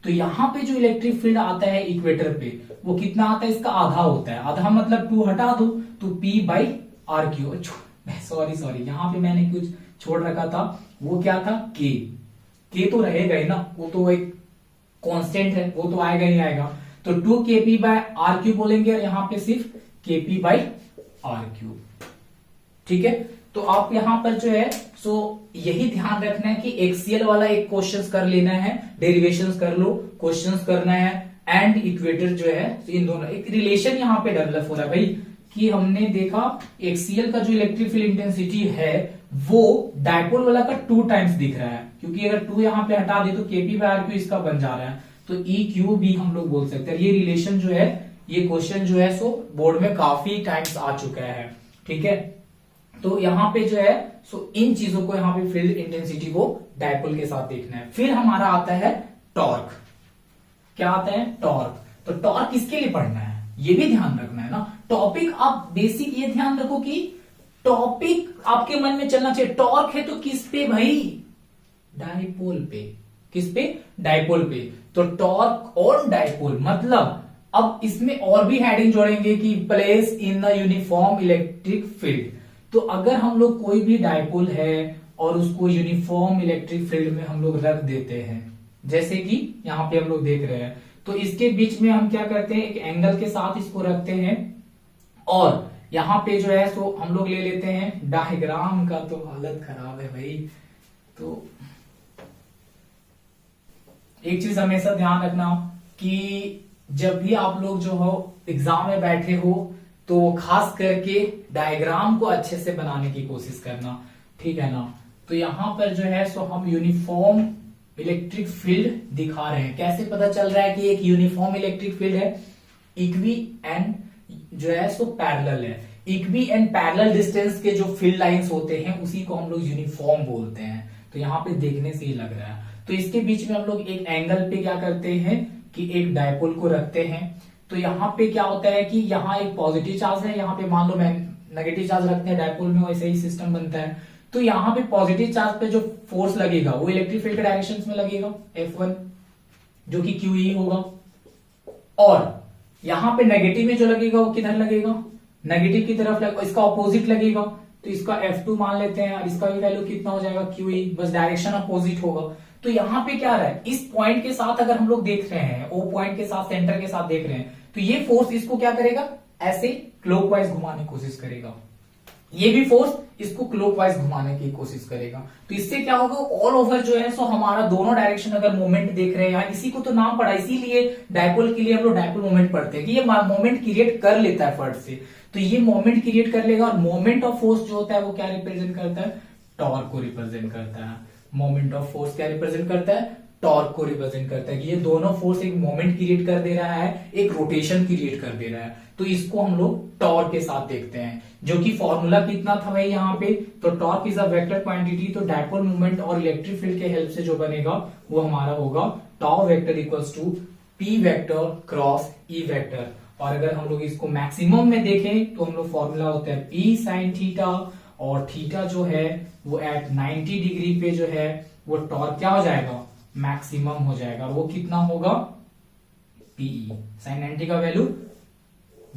तो यहाँ पे जो इलेक्ट्रिक फील्ड आता है इक्वेटर पे वो कितना आता है, इसका आधा होता है। आधा मतलब 2 हटा दो तो P/RQ। सॉरी यहाँ पे मैंने कुछ छोड़ रखा था, वो क्या था, के तो रहेगा ही ना, वो तो एक कांस्टेंट है, वो तो आएगा ही आएगा। तो 2kp/RQ बोलेंगे और यहाँ पे सिर्फ kp/RQ। ठीक है, तो आप यहां पर जो है सो यही ध्यान रखना है कि एक्सीएल वाला एक क्वेश्चंस कर लेना है, डेरिवेशंस कर लो, क्वेश्चंस करना है, एंड इक्वेटर जो है तो इन दोनों एक रिलेशन यहां पे डेवलप हो रहा है भाई, कि हमने देखा एक्सीएल का जो इलेक्ट्रिक फील्ड इंटेंसिटी है वो डायपोल वाला का 2 टाइम्स दिख रहा है, क्योंकि अगर 2 यहां पे हटा दे तो kp/RQ इसका बन जा रहा है, तो EQ भी हम लोग बोल सकते हैं। ये रिलेशन जो है, ये क्वेश्चन जो है सो बोर्ड में काफी टाइम्स आ चुका है। ठीक है, तो यहाँ पे जो है सो इन चीजों को यहाँ पे फील्ड इंटेंसिटी को डायपोल के साथ देखना है। फिर हमारा आता है टॉर्क। क्या आता है, टॉर्क। तो टॉर्क किसके लिए पढ़ना है ये भी ध्यान रखना है ना। टॉपिक आप बेसिक ये ध्यान रखो कि टॉपिक आपके मन में चलना चाहिए। टॉर्क है तो किस पे भाई, डायपोल पे। किस पे, डायपोल पे। तो टॉर्क ऑन डायपोल मतलब अब इसमें और भी हेडिंग जोड़ेंगे कि place in the uniform electric field. तो अगर हम लोग कोई भी डायपोल है और उसको यूनिफॉर्म इलेक्ट्रिक फील्ड में हम लोग रख देते हैं, जैसे कि यहां पे हम लोग देख रहे हैं, तो इसके बीच में हम क्या करते हैं, एक एंगल के साथ इसको रखते हैं और यहां पे जो है सो हम लोग ले लेते हैं डायग्राम का, तो हालत खराब है भाई। तो एक चीज हमेशा ध्यान रखना कि जब भी आप लोग जो हो एग्जाम में बैठे हो तो खास करके डायग्राम को अच्छे से बनाने की कोशिश करना, ठीक है ना। तो यहां पर जो है सो हम यूनिफॉर्म इलेक्ट्रिक फील्ड दिखा रहे हैं। कैसे पता चल रहा है कि एक यूनिफॉर्म इलेक्ट्रिक फील्ड है, इक्वी एंड जो है सो पैरेलल है। इक्वी एंड पैरेलल डिस्टेंस के जो फील्ड लाइंस होते हैं उसी को हम लोग यूनिफॉर्म बोलते हैं। तो यहाँ पे देखने से ही लग रहा है। तो इसके बीच में हम लोग एक एंगल पे क्या करते हैं कि एक डायपोल को रखते हैं। तो यहाँ पे क्या होता है कि यहाँ एक पॉजिटिव चार्ज है, यहाँ पे मान लो नेगेटिव चार्ज रखते हैं डायपोल में, वैसे ही सिस्टम बनता है। तो यहाँ पे पॉजिटिव चार्ज पे जो फोर्स लगेगा वो इलेक्ट्रिक फील्ड के डायरेक्शन में लगेगा F1, जो कि QE होगा। और यहाँ पे नेगेटिव में जो लगेगा वो किधर लगेगा, नेगेटिव की तरफ लगेगा, इसका ऑपोजिट लगेगा। तो इसका F2 मान लेते हैं और इसका भी वैल्यू कितना हो जाएगा QE, बस डायरेक्शन अपोजिट होगा। तो यहाँ पे क्या रहा है, इस पॉइंट के साथ अगर हम लोग देख रहे हैं, O पॉइंट के साथ सेंटर के साथ देख रहे हैं, तो ये फोर्स इसको क्या करेगा, ऐसे क्लॉकवाइज घुमाने की कोशिश करेगा। ये भी फोर्स इसको क्लॉकवाइज घुमाने की कोशिश करेगा। तो इससे क्या होगा, ऑल ओवर जो है सो हमारा दोनों डायरेक्शन अगर मोमेंट देख रहे हैं, यहाँ इसी को तो नाम पड़ा, इसीलिए डायपोल के लिए हम लोग डायपोल मोमेंट पढ़ते हैं कि ये मोमेंट क्रिएट कर लेता है फट से। तो ये मोमेंट क्रिएट कर लेगा और मोमेंट ऑफ फोर्स जो होता है वो क्या रिप्रेजेंट करता है, टॉर्क को रिप्रेजेंट करता है। मोमेंट ऑफ फोर्स क्या रिप्रेजेंट करता है, टॉर्क को रिप्रेजेंट करता है कि ये दोनों फोर्स एक मोमेंट क्रिएट कर दे रहा है, एक रोटेशन क्रिएट कर दे रहा है। तो इसको हम लोग टॉर्क के साथ देखते हैं, जो कि फॉर्मूला कितना था भाई यहाँ पे, तो torque is a vector quantity. तो डायपोल मोमेंट और इलेक्ट्रिक फील्ड के हेल्प से जो बनेगा वो हमारा होगा tau vector equals to P vector cross E vector. और अगर हम लोग इसको मैक्सिमम में देखें तो हम लोग फॉर्मूला होता है पी साइन थीटा, और थीटा जो है वो एट 90 डिग्री पे जो है वो टॉर्क क्या हो जाएगा, मैक्सिमम हो जाएगा। वो कितना होगा, पीई साइन 90 का वैल्यू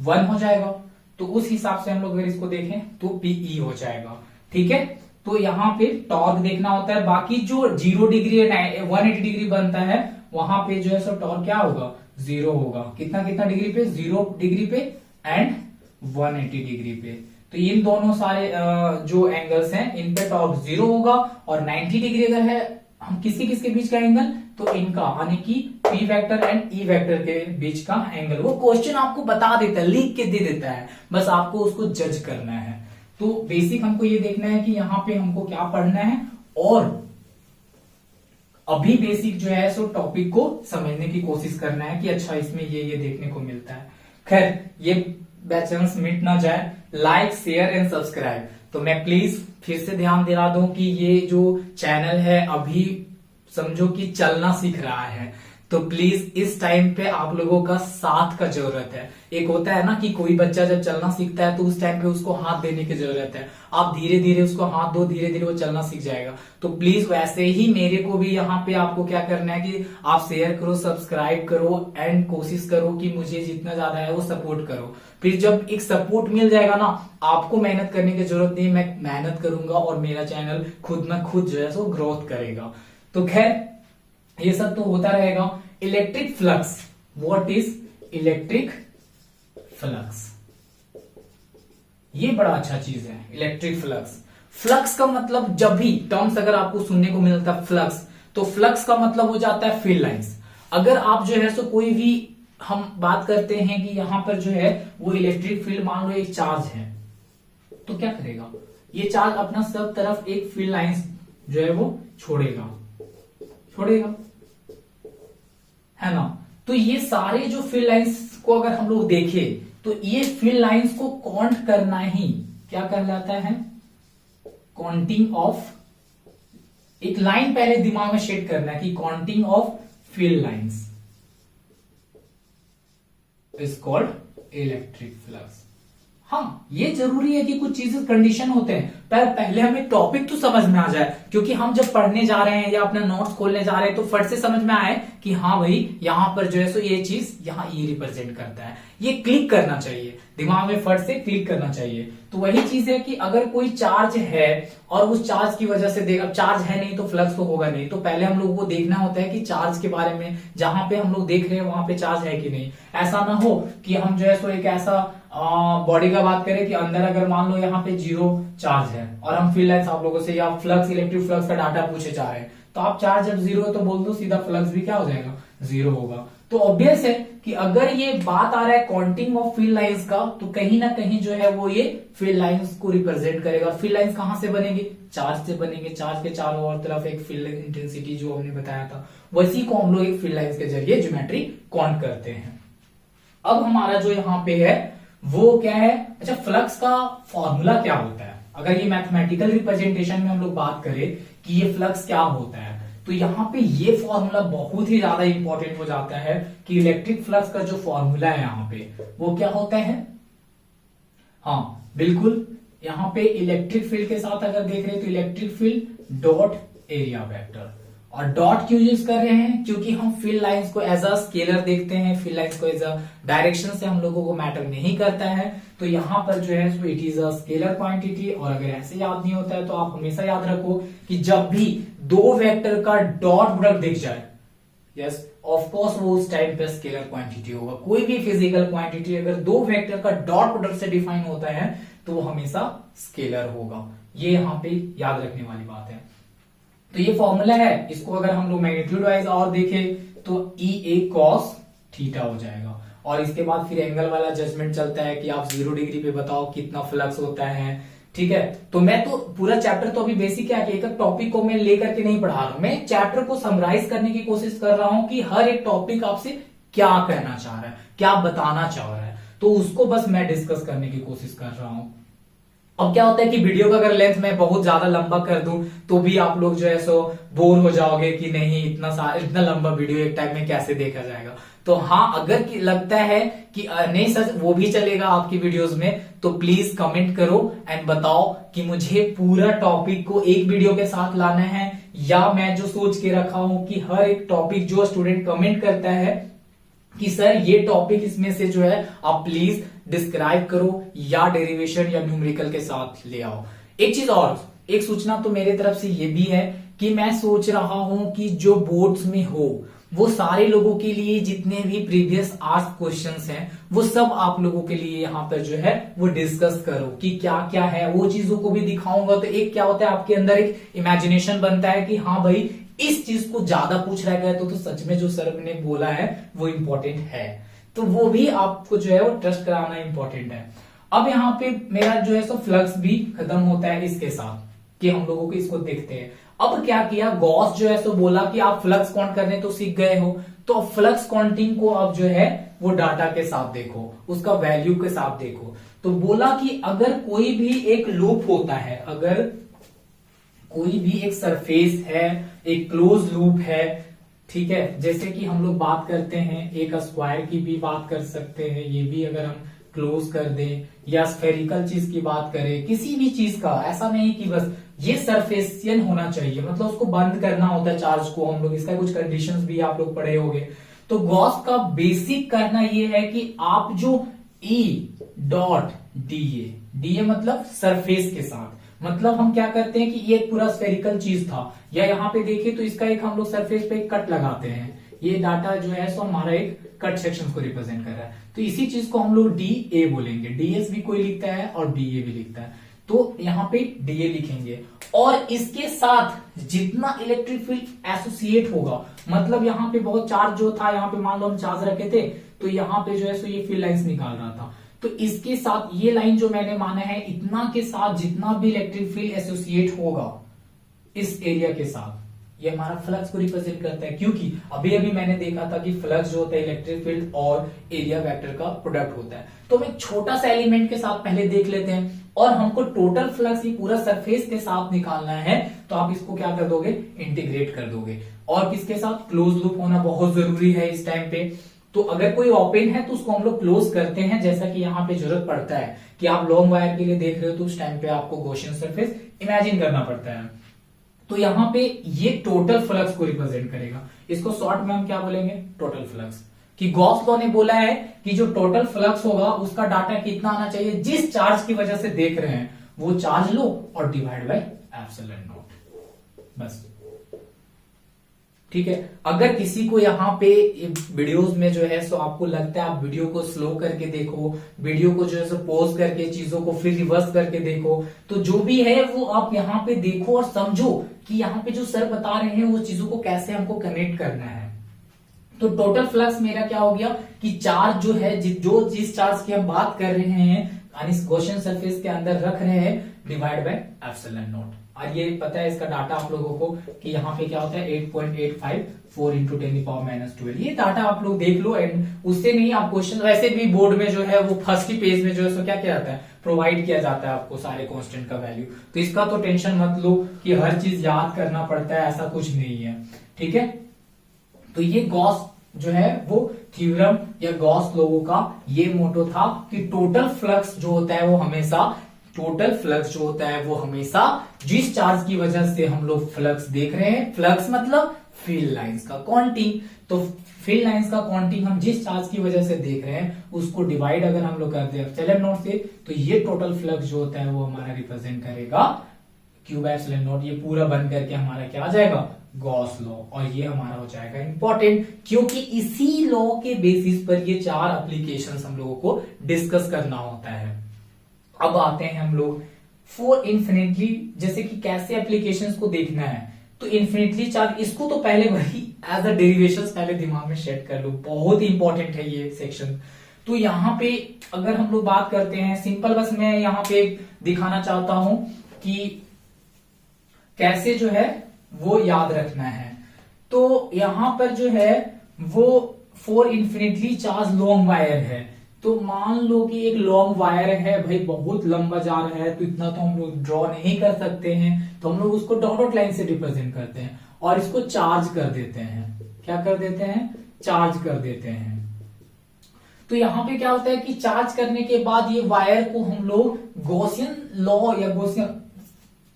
1 हो जाएगा। तो उस हिसाब से हम लोग अगर इसको देखें तो पीई हो जाएगा। ठीक है, तो यहाँ पे टॉर्क देखना होता है। बाकी जो 0 डिग्री 180 डिग्री बनता है वहां पे जो है सो टॉर्क क्या होगा, 0 होगा। कितना कितना डिग्री पे, 0 डिग्री पे एंड 180 डिग्री पे। तो इन दोनों सारे जो एंगल्स हैं इन पे टॉर्क 0 होगा। और 90 डिग्री अगर है हम किसके बीच का एंगल, तो इनका यानी कि P vector and E vector के बीच का एंगल। वो क्वेश्चन आपको बता देता है, लिख के दे देता है, बस आपको उसको जज करना है। तो बेसिक हमको ये देखना है कि यहाँ पे हमको क्या पढ़ना है, और अभी बेसिक जो है सो टॉपिक को समझने की कोशिश करना है कि अच्छा इसमें ये देखने को मिलता है। खैर ये बैचेंस मिट ना जाए, लाइक शेयर एंड सब्सक्राइब। तो मैं प्लीज फिर से ध्यान दिला दूं कि ये जो चैनल है अभी समझो कि चलना सीख रहा है। तो प्लीज इस टाइम पे आप लोगों का साथ का जरूरत है। एक होता है ना कि कोई बच्चा जब चलना सीखता है तो उस टाइम पे उसको हाथ देने की जरूरत है। आप धीरे धीरे उसको हाथ दो, धीरे धीरे वो चलना सीख जाएगा। तो प्लीज वैसे ही मेरे को भी यहाँ पे आपको क्या करना है कि आप शेयर करो, सब्सक्राइब करो एंड कोशिश करो कि मुझे जितना ज्यादा है वो सपोर्ट करो। फिर जब एक सपोर्ट मिल जाएगा ना, आपको मेहनत करने की जरूरत नहीं, मैं मेहनत करूंगा और मेरा चैनल खुद में खुद जो है सो ग्रोथ करेगा। तो खैर ये सब तो होता रहेगा। Electric flux, what is electric flux? ये बड़ा अच्छा चीज है इलेक्ट्रिक फ्लक्स। फ्लक्स का मतलब जब भी टर्म्स अगर आपको सुनने को मिलता है फ्लक्स, तो फ्लक्स का मतलब हो जाता है फील्ड लाइंस। अगर आप जो है सो कोई भी हम बात करते हैं कि यहां पर जो है वो इलेक्ट्रिक फील्ड, मान लो एक चार्ज है, तो क्या करेगा ये चार्ज अपना सब तरफ एक फील्ड लाइंस जो है वो छोड़ेगा है ना। तो ये सारे जो फील्ड लाइंस को अगर हम लोग देखें तो ये फील्ड लाइंस को काउंट करना ही क्या कहलाता है, काउंटिंग ऑफ। एक लाइन पहले दिमाग में सेट करना है कि counting of field lines is called electric flux. हाँ, ये जरूरी है कि कुछ चीजें कंडीशन होते हैं, पर पहले हमें टॉपिक तो समझ में आ जाए, क्योंकि हम जब पढ़ने जा रहे हैं या अपना नोट्स खोलने जा रहे हैं तो फट से समझ में आए कि हाँ भाई यहां पर जो है सो ये चीज यहाँ ये रिप्रेजेंट करता है, ये क्लिक करना चाहिए दिमाग में, फट से क्लिक करना चाहिए। तो वही चीज है कि अगर कोई चार्ज है और उस चार्ज की वजह से अब चार्ज है नहीं तो फ्लक्स तो होगा नहीं, तो पहले हम लोगों को देखना होता है कि चार्ज के बारे में, जहां पे हम लोग देख रहे हैं वहां पे चार्ज है कि नहीं। ऐसा ना हो कि हम जो है सो एक ऐसा बॉडी का बात करें कि अंदर अगर मान लो यहाँ पे 0 चार्ज है और हम फील्ड लाइंस आप लोगों से या फ्लक्स, इलेक्ट्रिक फ्लक्स का डाटा पूछे जा रहे हैं, तो आप चार्ज जब 0 है तो बोल दो सीधा फ्लक्स भी क्या हो जाएगा, 0 होगा। तो ऑब्वियस है कि अगर ये बात आ रहा है काउंटिंग ऑफ फील्ड लाइंस का, तो कहीं ना कहीं जो है वो ये फील्ड लाइंस को रिप्रेजेंट करेगा। फील्ड लाइंस कहां से बनेंगे, चार्ज से बनेंगे। चार्ज के चारों ओर तरफ एक फील्ड इंटेंसिटी जो हमने बताया था, वैसी को हम लोग एक फील्ड लाइंस के जरिए ज्योमेट्री काउंट करते हैं। अब हमारा जो यहाँ पे है वो क्या है, अच्छा फ्लक्स का फॉर्मूला क्या होता है। अगर ये मैथमेटिकल रिप्रेजेंटेशन में हम लोग बात करें कि ये फ्लक्स क्या होता है, तो यहाँ पे ये फॉर्मूला बहुत ही ज्यादा इंपॉर्टेंट हो जाता है कि इलेक्ट्रिक फ्लक्स का जो फॉर्मूला है यहाँ पे वो क्या होता है। हाँ बिल्कुल, यहाँ पे इलेक्ट्रिक फील्ड के साथ अगर देख रहे हैं तो electric field dot area vector. और डॉट क्यों यूज कर रहे हैं, क्योंकि हम फील्ड लाइंस को एज अ स्केलर देखते हैं, फील्ड लाइंस को एज अ डायरेक्शन से हम लोगों को मैटर नहीं करता है। तो यहाँ पर जो है so it is a scalar quantity. और अगर ऐसे याद नहीं होता है तो आप हमेशा याद रखो कि जब भी दो वेक्टर का डॉट प्रोडक्ट दिख जाए, यस ऑफ कोर्स वो उस टाइम पे स्केलर क्वांटिटी होगा। कोई भी फिजिकल क्वांटिटी अगर दो वेक्टर का डॉट प्रोडक्ट से डिफाइन होता है तो वो हमेशा स्केलर होगा। ये यहाँ पे याद रखने वाली बात है। तो ये फॉर्मूला है, इसको अगर हम लोग मैग्नीट्यूड वाइज और देखें तो ई ए कॉस थीटा हो जाएगा। और इसके बाद फिर एंगल वाला जजमेंट चलता है कि आप 0 डिग्री पे बताओ कितना फ्लक्स होता है। ठीक है, तो मैं तो पूरा चैप्टर तो अभी बेसिक है कि एक टॉपिक को मैं लेकर के नहीं पढ़ा रहा हूं, मैं चैप्टर को समराइज करने की कोशिश कर रहा हूं कि हर एक टॉपिक आपसे क्या कहना चाह रहा है, क्या बताना चाह रहा है, तो उसको बस मैं डिस्कस करने की कोशिश कर रहा हूं। अब क्या होता है कि वीडियो का अगर लेंथ मैं बहुत ज्यादा लंबा कर दूं तो भी आप लोग जो है सो बोर हो जाओगे कि नहीं इतना लंबा वीडियो एक टाइम में कैसे देखा जाएगा। तो हाँ, अगर लगता है कि नहीं सर वो भी चलेगा आपकी वीडियोस में, तो प्लीज कमेंट करो एंड बताओ कि मुझे पूरा टॉपिक को एक वीडियो के साथ लाना है, या मैं जो सोच के रखा हूं कि हर एक टॉपिक जो स्टूडेंट कमेंट करता है कि सर ये टॉपिक इसमें से जो है आप प्लीज डिस्क्राइब करो या डेरिवेशन या न्यूमेरिकल के साथ ले आओ। एक चीज और, एक सूचना तो मेरे तरफ से ये भी है कि मैं सोच रहा हूं कि जो बोर्ड्स में हो वो सारे लोगों के लिए जितने भी प्रीवियस आस्क्ड क्वेश्चंस हैं वो सब आप लोगों के लिए यहाँ पर जो है वो डिस्कस करो कि क्या क्या है, वो चीजों को भी दिखाऊंगा। तो एक क्या होता है आपके अंदर एक इमेजिनेशन बनता है कि हाँ भाई इस चीज को ज्यादा पूछ रहा गया तो सच में जो सर ने बोला है वो इंपॉर्टेंट है, तो वो भी आपको जो है वो ट्रस्ट कराना इंपॉर्टेंट है। अब यहाँ पे मेरा जो है सो फ्लक्स भी खत्म होता है इसके साथ कि हम लोगों को इसको देखते हैं। अब क्या किया, गॉस जो है सो बोला कि आप फ्लक्स काउंट करने तो सीख गए हो, तो फ्लक्स काउंटिंग को अब जो है वो डाटा के साथ देखो, उसका वैल्यू के साथ देखो। तो बोला कि अगर कोई भी एक लूप होता है, अगर कोई भी एक सरफेस है, एक क्लोज लूप है, ठीक है, जैसे कि हम लोग बात करते हैं एक स्क्वायर की भी बात कर सकते हैं, ये भी अगर हम क्लोज कर दें, या स्फेरिकल चीज की बात करें, किसी भी चीज का, ऐसा नहीं कि बस ये सरफेसियन होना चाहिए, मतलब उसको बंद करना होता है चार्ज को हम लोग, इसका कुछ कंडीशंस भी आप लोग पढ़े होंगे। तो गॉस का बेसिक करना ये है कि आप जो E डॉट डी ए मतलब सरफेस के साथ, मतलब हम क्या करते हैं कि ये एक पूरा स्फेरिकल चीज था, या यहाँ पे देखिए तो इसका एक हम लोग सरफेस पे एक कट लगाते हैं, ये डाटा जो है सो हमारा एक कट सेक्शन को रिप्रेजेंट कर रहा है, तो इसी चीज को हम लोग डी ए बोलेंगे। डीएस भी कोई लिखता है और डी ए भी लिखता है, तो यहाँ पे डी ए लिखेंगे, और इसके साथ जितना इलेक्ट्रिक फील्ड एसोसिएट होगा, मतलब यहाँ पे बहुत चार्ज जो था, यहाँ पे मान लो हम चार्ज रखे थे, तो यहाँ पे जो है सो ये फील्ड लाइंस निकाल रहा था, तो इसके साथ ये लाइन जो मैंने माना है, इतना के साथ जितना भी इलेक्ट्रिक फील्ड एसोसिएट होगा इस एरिया के साथ, ये हमारा फ्लक्स को रिप्रेजेंट करता है, क्योंकि अभी अभी मैंने देखा था कि फ्लक्स जो होता है इलेक्ट्रिक फील्ड और एरिया वेक्टर का प्रोडक्ट होता है। तो हम एक छोटा सा एलिमेंट के साथ पहले देख लेते हैं, और हमको टोटल फ्लक्स ये पूरा सरफेस के साथ निकालना है, तो आप इसको क्या कर दोगे, इंटीग्रेट कर दोगे, और किसके साथ, क्लोज लूप होना बहुत जरूरी है इस टाइम पे। तो अगर कोई ओपन है तो उसको हम लोग क्लोज करते हैं, जैसा कि यहाँ पे जरूरत पड़ता है कि आप लॉन्ग वायर के लिए देख रहे हो तो उस टाइम पे आपको गॉसियन सरफेस इमेजिन करना पड़ता है। तो यहाँ पे ये टोटल फ्लक्स को रिप्रेजेंट करेगा, इसको शॉर्ट में हम क्या बोलेंगे, टोटल फ्लक्स, कि गॉस लॉ ने बोला है कि जो टोटल फ्लक्स होगा उसका डाटा कितना आना चाहिए, जिस चार्ज की वजह से देख रहे हैं वो चार्ज लो और डिवाइड बाय एप्सिलॉन नॉट, बस। ठीक है, अगर किसी को यहाँ पे वीडियोस में जो है सो आपको लगता है आप वीडियो को स्लो करके देखो, वीडियो को जो है सो पॉज करके चीजों को फिर रिवर्स करके देखो, तो जो भी है वो आप यहाँ पे देखो और समझो कि यहाँ पे जो सर बता रहे हैं वो चीजों को कैसे हमको कनेक्ट करना है। तो टोटल फ्लक्स मेरा क्या हो गया कि चार्ज जो है जो जिस चार्ज की हम बात कर रहे हैं यानी गॉसियन सरफेस के अंदर रख रहे हैं, डिवाइड बाय एप्सिलॉन नॉट। और ये पता है इसका डाटा आप लोगों को कि यहाँ पे क्या होता है 8.854 इंटू 10⁻⁻12, ये डाटा आप लोग देख लो, एंड उससे नहीं आप क्वेश्चन वैसे भी बोर्ड में जो है वो फर्स्ट ही पेज में जो है सो क्या किया जाता है, प्रोवाइड किया जाता है आपको सारे कांस्टेंट का वैल्यू, तो इसका तो टेंशन मत लो कि हर चीज याद करना पड़ता है, ऐसा कुछ नहीं है। ठीक है, तो ये गॉस जो है वो थ्योरम या गॉस लॉ का ये मोटो था कि टोटल फ्लक्स जो होता है वो हमेशा जिस चार्ज की वजह से हम लोग फ्लक्स देख रहे हैं, फ्लक्स मतलब फील्ड लाइंस का काउंटिंग, तो फील्ड लाइंस का काउंटिंग हम जिस चार्ज की वजह से देख रहे हैं उसको डिवाइड अगर हम लोग करते हैं एप्सिलॉन नॉट से, तो ये टोटल फ्लक्स जो होता है वो हमारा रिप्रेजेंट करेगा क्यू बाय एप्सिलॉन नॉट। ये पूरा बन करके हमारा क्या आ जाएगा, गॉस लॉ, और ये हमारा हो जाएगा इंपॉर्टेंट, क्योंकि इसी लॉ के बेसिस पर ये 4 एप्लीकेशंस हम लोगों को डिस्कस करना होता है। अब आते हैं हम लोग फॉर इन्फिनिटली, जैसे कि कैसे एप्लीकेशंस को देखना है, तो इन्फिनिटली चार्ज, इसको तो पहले वही एज अ डेरिवेशंस पहले दिमाग में सेट कर लो, बहुत ही इंपॉर्टेंट है ये सेक्शन। तो यहाँ पे अगर हम लोग बात करते हैं सिंपल, बस मैं यहाँ पे दिखाना चाहता हूं कि कैसे जो है वो याद रखना है। तो यहां पर जो है वो for infinitely charge long wire है, तो मान लो कि एक लॉन्ग वायर है भाई, बहुत लंबा जा रहा है, तो इतना तो हम लोग ड्रॉ नहीं कर सकते हैं, तो हम लोग उसको डॉट डॉट लाइन से रिप्रेजेंट करते हैं और इसको चार्ज कर देते हैं। क्या कर देते हैं, चार्ज कर देते हैं। तो यहां पे क्या होता है कि चार्ज करने के बाद ये वायर को हम लोग गॉसियन लॉ या गॉसियन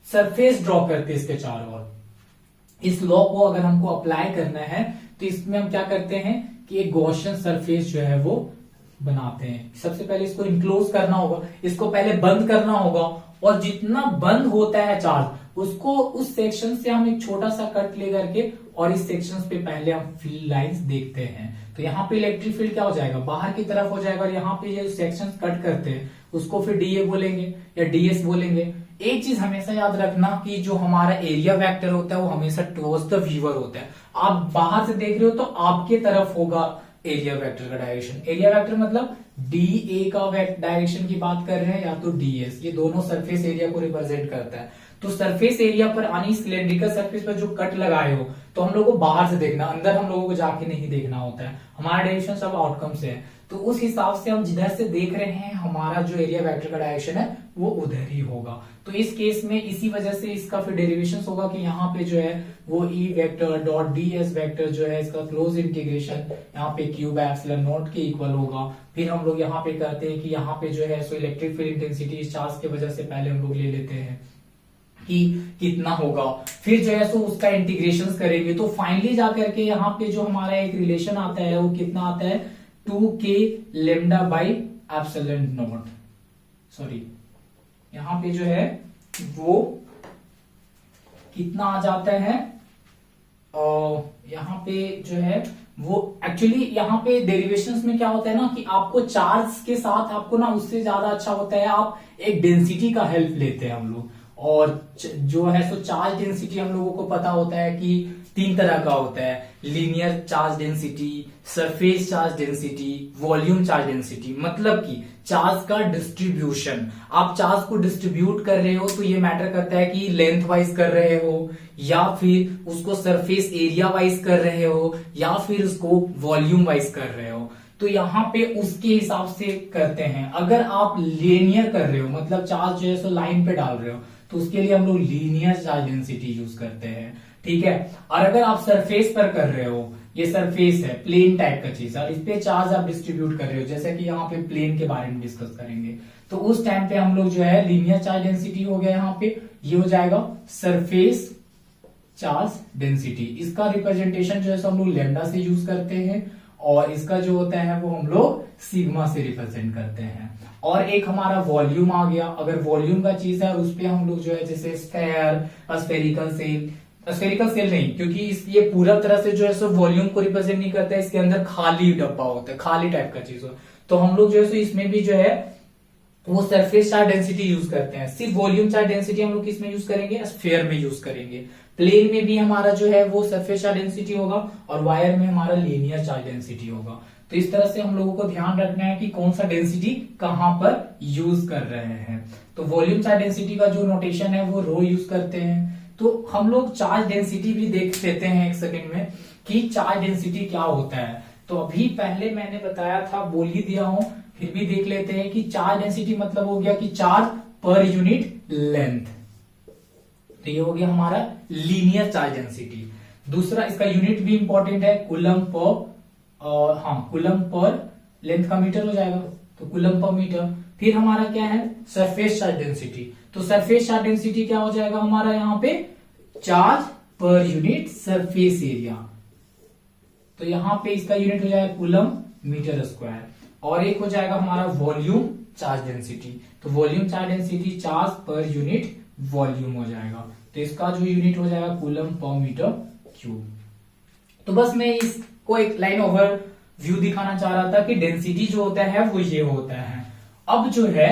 सरफेस ड्रॉ करते हैं इसके चारों ओर। इस लॉ को अगर हमको अप्लाई करना है तो इसमें हम क्या करते हैं कि एक गॉसियन सरफेस जो है वो बनाते हैं। सबसे पहले इसको इनक्लोज करना होगा, इसको पहले बंद करना होगा, और जितना बंद होता है चार्ज उसको उस सेक्शन से हम एक छोटा सा कट ले करके और इस सेक्शन पे पहले हम फील्ड लाइंस देखते हैं। तो यहाँ पे इलेक्ट्रिक फील्ड क्या हो जाएगा, बाहर की तरफ हो जाएगा, और यहाँ पे ये सेक्शन कट करते हैं उसको फिर डीए बोलेंगे या डीएस बोलेंगे। एक चीज हमेशा याद रखना कि जो हमारा एरिया वेक्टर होता है वो हमेशा टुवर्ड्स द व्यूअर होता है। आप बाहर से देख रहे हो तो आपके तरफ होगा एरिया वेक्टर का डायरेक्शन। एरिया वेक्टर मतलब डी ए का डायरेक्शन की बात कर रहे हैं या तो डीएस, ये दोनों सरफेस एरिया को रिप्रेजेंट करता है। तो सरफेस एरिया पर यानी सिलेंड्रिकल सरफेस पर जो कट लगाए हो तो हम लोग को बाहर से देखना, अंदर हम लोगों को जाके नहीं देखना होता है, हमारा डेरिवेशन सब आउटकम से है। तो उस हिसाब से हम जिधर से देख रहे हैं हमारा जो एरिया वेक्टर का डायरेक्शन है वो उधर ही होगा। तो इस केस में इसी वजह से इसका फिर डेरिवेशन होगा कि यहाँ पे जो है वो E vector dot D S vector जो है इसका क्लोज इंटीग्रेशन यहाँ पे क्यूब एप्सिलॉन नॉट के इक्वल होगा। फिर हम लोग यहाँ पे करते हैं कि यहाँ पे जो है सो इलेक्ट्रिक फील्ड इंटेंसिटी इस चार्ज की वजह से पहले हम लोग ले लेते हैं कि कितना होगा, फिर जो है सो उसका इंटीग्रेशन करेंगे। तो फाइनली जाकर के यहाँ पे जो हमारा एक रिलेशन आता है वो कितना आता है 2k lambda by epsilon not, sorry यहाँ पे जो है वो कितना आ जाता है, यहाँ पे जो है वो एक्चुअली यहाँ पे डेरिवेशंस में क्या होता है ना कि आपको चार्ज के साथ आपको ना उससे ज्यादा अच्छा होता है आप एक डेंसिटी का हेल्प लेते हैं हम लोग। और जो है सो चार्ज डेंसिटी हम लोगों को पता होता है कि 3 तरह का होता है, linear charge density, surface charge density, volume charge density. मतलब कि चार्ज का डिस्ट्रीब्यूशन, आप चार्ज को डिस्ट्रीब्यूट कर रहे हो तो ये मैटर करता है कि लेंथ वाइज कर रहे हो या फिर उसको सरफेस एरिया वाइज कर रहे हो या फिर उसको वॉल्यूम वाइज कर रहे हो। तो यहाँ पे उसके हिसाब से करते हैं। अगर आप लीनियर कर रहे हो मतलब चार्ज जो है सो लाइन पे डाल रहे हो तो उसके लिए हम लोग लीनियर चार्ज डेंसिटी यूज करते हैं, ठीक है। और अगर आप सरफेस पर कर रहे हो, ये सरफेस है प्लेन टाइप का चीज और इस पे चार्ज आप डिस्ट्रीब्यूट कर रहे हो, जैसे कि यहाँ पे प्लेन के बारे में डिस्कस करेंगे, तो उस टाइम पे हम लोग जो है लीनियर चार्ज डेंसिटी हो गया यहाँ पे, ये हो जाएगा सरफेस चार्ज डेंसिटी। इसका रिप्रेजेंटेशन जो है सो हम लोग लेमडा से यूज करते हैं और इसका जो होता है वो हम लोग सिग्मा से रिप्रेजेंट करते हैं। और एक हमारा वॉल्यूम आ गया, अगर वॉल्यूम का चीज है और उस पे हम लोग जो है जैसे sphere, spherical shell, spherical shell नहीं क्योंकि ये पूरा तरह से जो है सो वॉल्यूम को रिप्रेजेंट नहीं करता है, इसके अंदर खाली डब्बा होता है, खाली टाइप का चीज हो। तो हम लोग जो है सो इसमें भी जो है वो सरफेस चार्ज डेंसिटी यूज करते हैं। सिर्फ वॉल्यूम चार्ज डेंसिटी हम लोग किसमें यूज करेंगे, स्फेयर में यूज करेंगे। प्लेन में भी हमारा जो है वो सरफेस चार्ज डेंसिटी होगा और वायर में हमारा लीनियर चार्ज डेंसिटी होगा। तो इस तरह से हम लोगों को ध्यान रखना है कि कौन सा डेंसिटी कहां पर यूज कर रहे हैं। तो वॉल्यूम चार्ज डेंसिटी का जो नोटेशन है वो रो यूज करते हैं। तो हम लोग चार्ज डेंसिटी भी देख लेते हैं एक सेकेंड में कि चार्ज डेंसिटी क्या होता है। तो अभी पहले मैंने बताया था, बोल ही दिया हूं, फिर भी देख लेते हैं कि चार्ज डेंसिटी मतलब हो गया कि चार्ज पर यूनिट लेंथ। तो ये हो गया हमारा लीनियर चार्ज डेंसिटी। दूसरा इसका यूनिट भी इंपॉर्टेंट है, coulomb per, coulomb per length का मीटर हो जाएगा, तो कूलम पर मीटर। फिर हमारा क्या है सरफेस चार्ज डेंसिटी। तो सरफेस चार्ज डेंसिटी क्या हो जाएगा हमारा यहाँ पे charge per unit surface area. तो यहाँ पे इसका यूनिट हो जाएगा कूलम मीटर स्क्वायर। और एक हो जाएगा हमारा वॉल्यूम चार्ज डेंसिटी। तो volume charge density charge per unit volume हो जाएगा। तो इसका जो यूनिट हो जाएगा कूलम पर मीटर क्यूब। तो बस मैं इसको एक लाइन ओवर व्यू दिखाना चाह रहा था कि डेंसिटी जो होता है वो ये होता है। अब जो है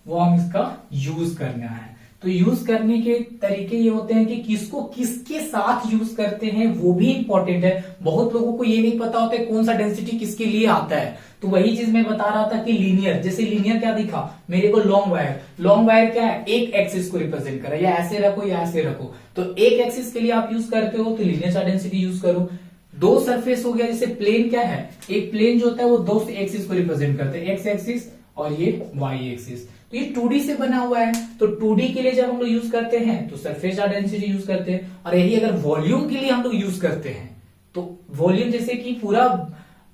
वो हम इसका यूज करना है। तो यूज करने के तरीके ये होते हैं कि किसको किसके साथ यूज करते हैं वो भी इंपॉर्टेंट है। बहुत लोगों को ये नहीं पता होता है कौन सा डेंसिटी किसके लिए आता है। तो वही चीज मैं बता रहा था कि लीनियर, जैसे लीनियर क्या दिखा मेरे को, लॉन्ग वायर। लॉन्ग वायर क्या है, एक एक्सिस को रिप्रेजेंट कर रहा है, या ऐसे रखो या ऐसे रखो। तो एक एक्सिस के लिए आप यूज करते हो तो लीनियर चार्ज डेंसिटी यूज करो। दो सरफेस हो गया, जैसे प्लेन क्या है, एक प्लेन जो होता है वो दो एक्सिस को रिप्रेजेंट करते हैं, एक्स एक्सिस और ये वाई एक्सिस। तो ये 2D से बना हुआ है। तो 2D के लिए जब हम लोग यूज करते हैं तो सरफेस चार्ज डेंसिटी यूज करते हैं। और यही अगर वॉल्यूम के लिए हम लोग यूज करते हैं तो वॉल्यूम, जैसे कि पूरा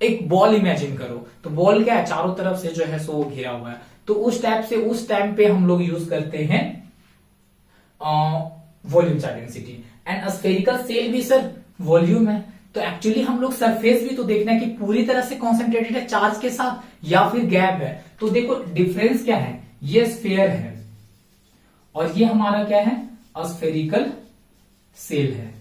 एक बॉल इमेजिन करो, तो बॉल क्या है चारों तरफ से जो है सो घिरा हुआ है। तो उस टाइप से उस टाइम पे हम लोग यूज करते हैं volume charge density. And spherical shell भी सर वॉल्यूम है। तो एक्चुअली हम लोग सरफेस भी तो देखना है कि पूरी तरह से कॉन्सेंट्रेटेड है चार्ज के साथ या फिर गैप है। तो देखो डिफरेंस क्या है, ये स्फेयर है और ये हमारा क्या है स्फेरिकल सेल है,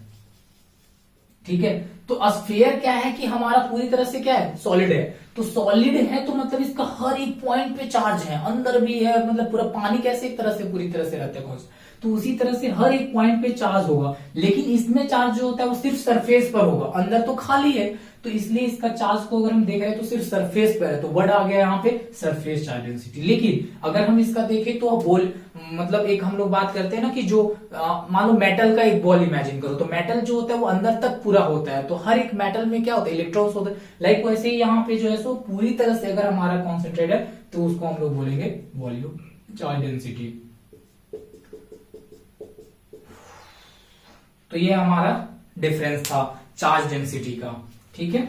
ठीक है। तो स्फेयर क्या है कि हमारा पूरी तरह से क्या है सॉलिड है। तो सॉलिड है तो मतलब इसका हर एक पॉइंट पे चार्ज है, अंदर भी है, मतलब पूरा पानी कैसे एक तरह से पूरी तरह से रहता है, तो उसी तरह से हर एक पॉइंट पे चार्ज होगा। लेकिन इसमें चार्ज जो होता है वो सिर्फ सरफेस पर होगा, अंदर तो खाली है। तो इसलिए इसका चार्ज को अगर हम देख रहे हैं तो सिर्फ सरफेस पर है, तो वर्ड आ गया यहाँ पे सरफेस चार्ज डेंसिटी। लेकिन अगर हम इसका देखें तो अब मतलब एक हम लोग बात करते हैं ना कि जो मान लो मेटल का एक बॉल इमेजिन करो, तो मेटल जो होता है वो अंदर तक पूरा होता है, तो हर एक मेटल में क्या होता है, इलेक्ट्रॉन्स होते हैं। लाइक वैसे ही यहाँ पे जो है सो पूरी तरह से अगर हमारा कॉन्सेंट्रेट है तो उसको हम लोग बोलेंगे वॉल्यूम चार्ज डेंसिटी। तो ये हमारा डिफरेंस था चार्ज डेंसिटी का। ठीक है,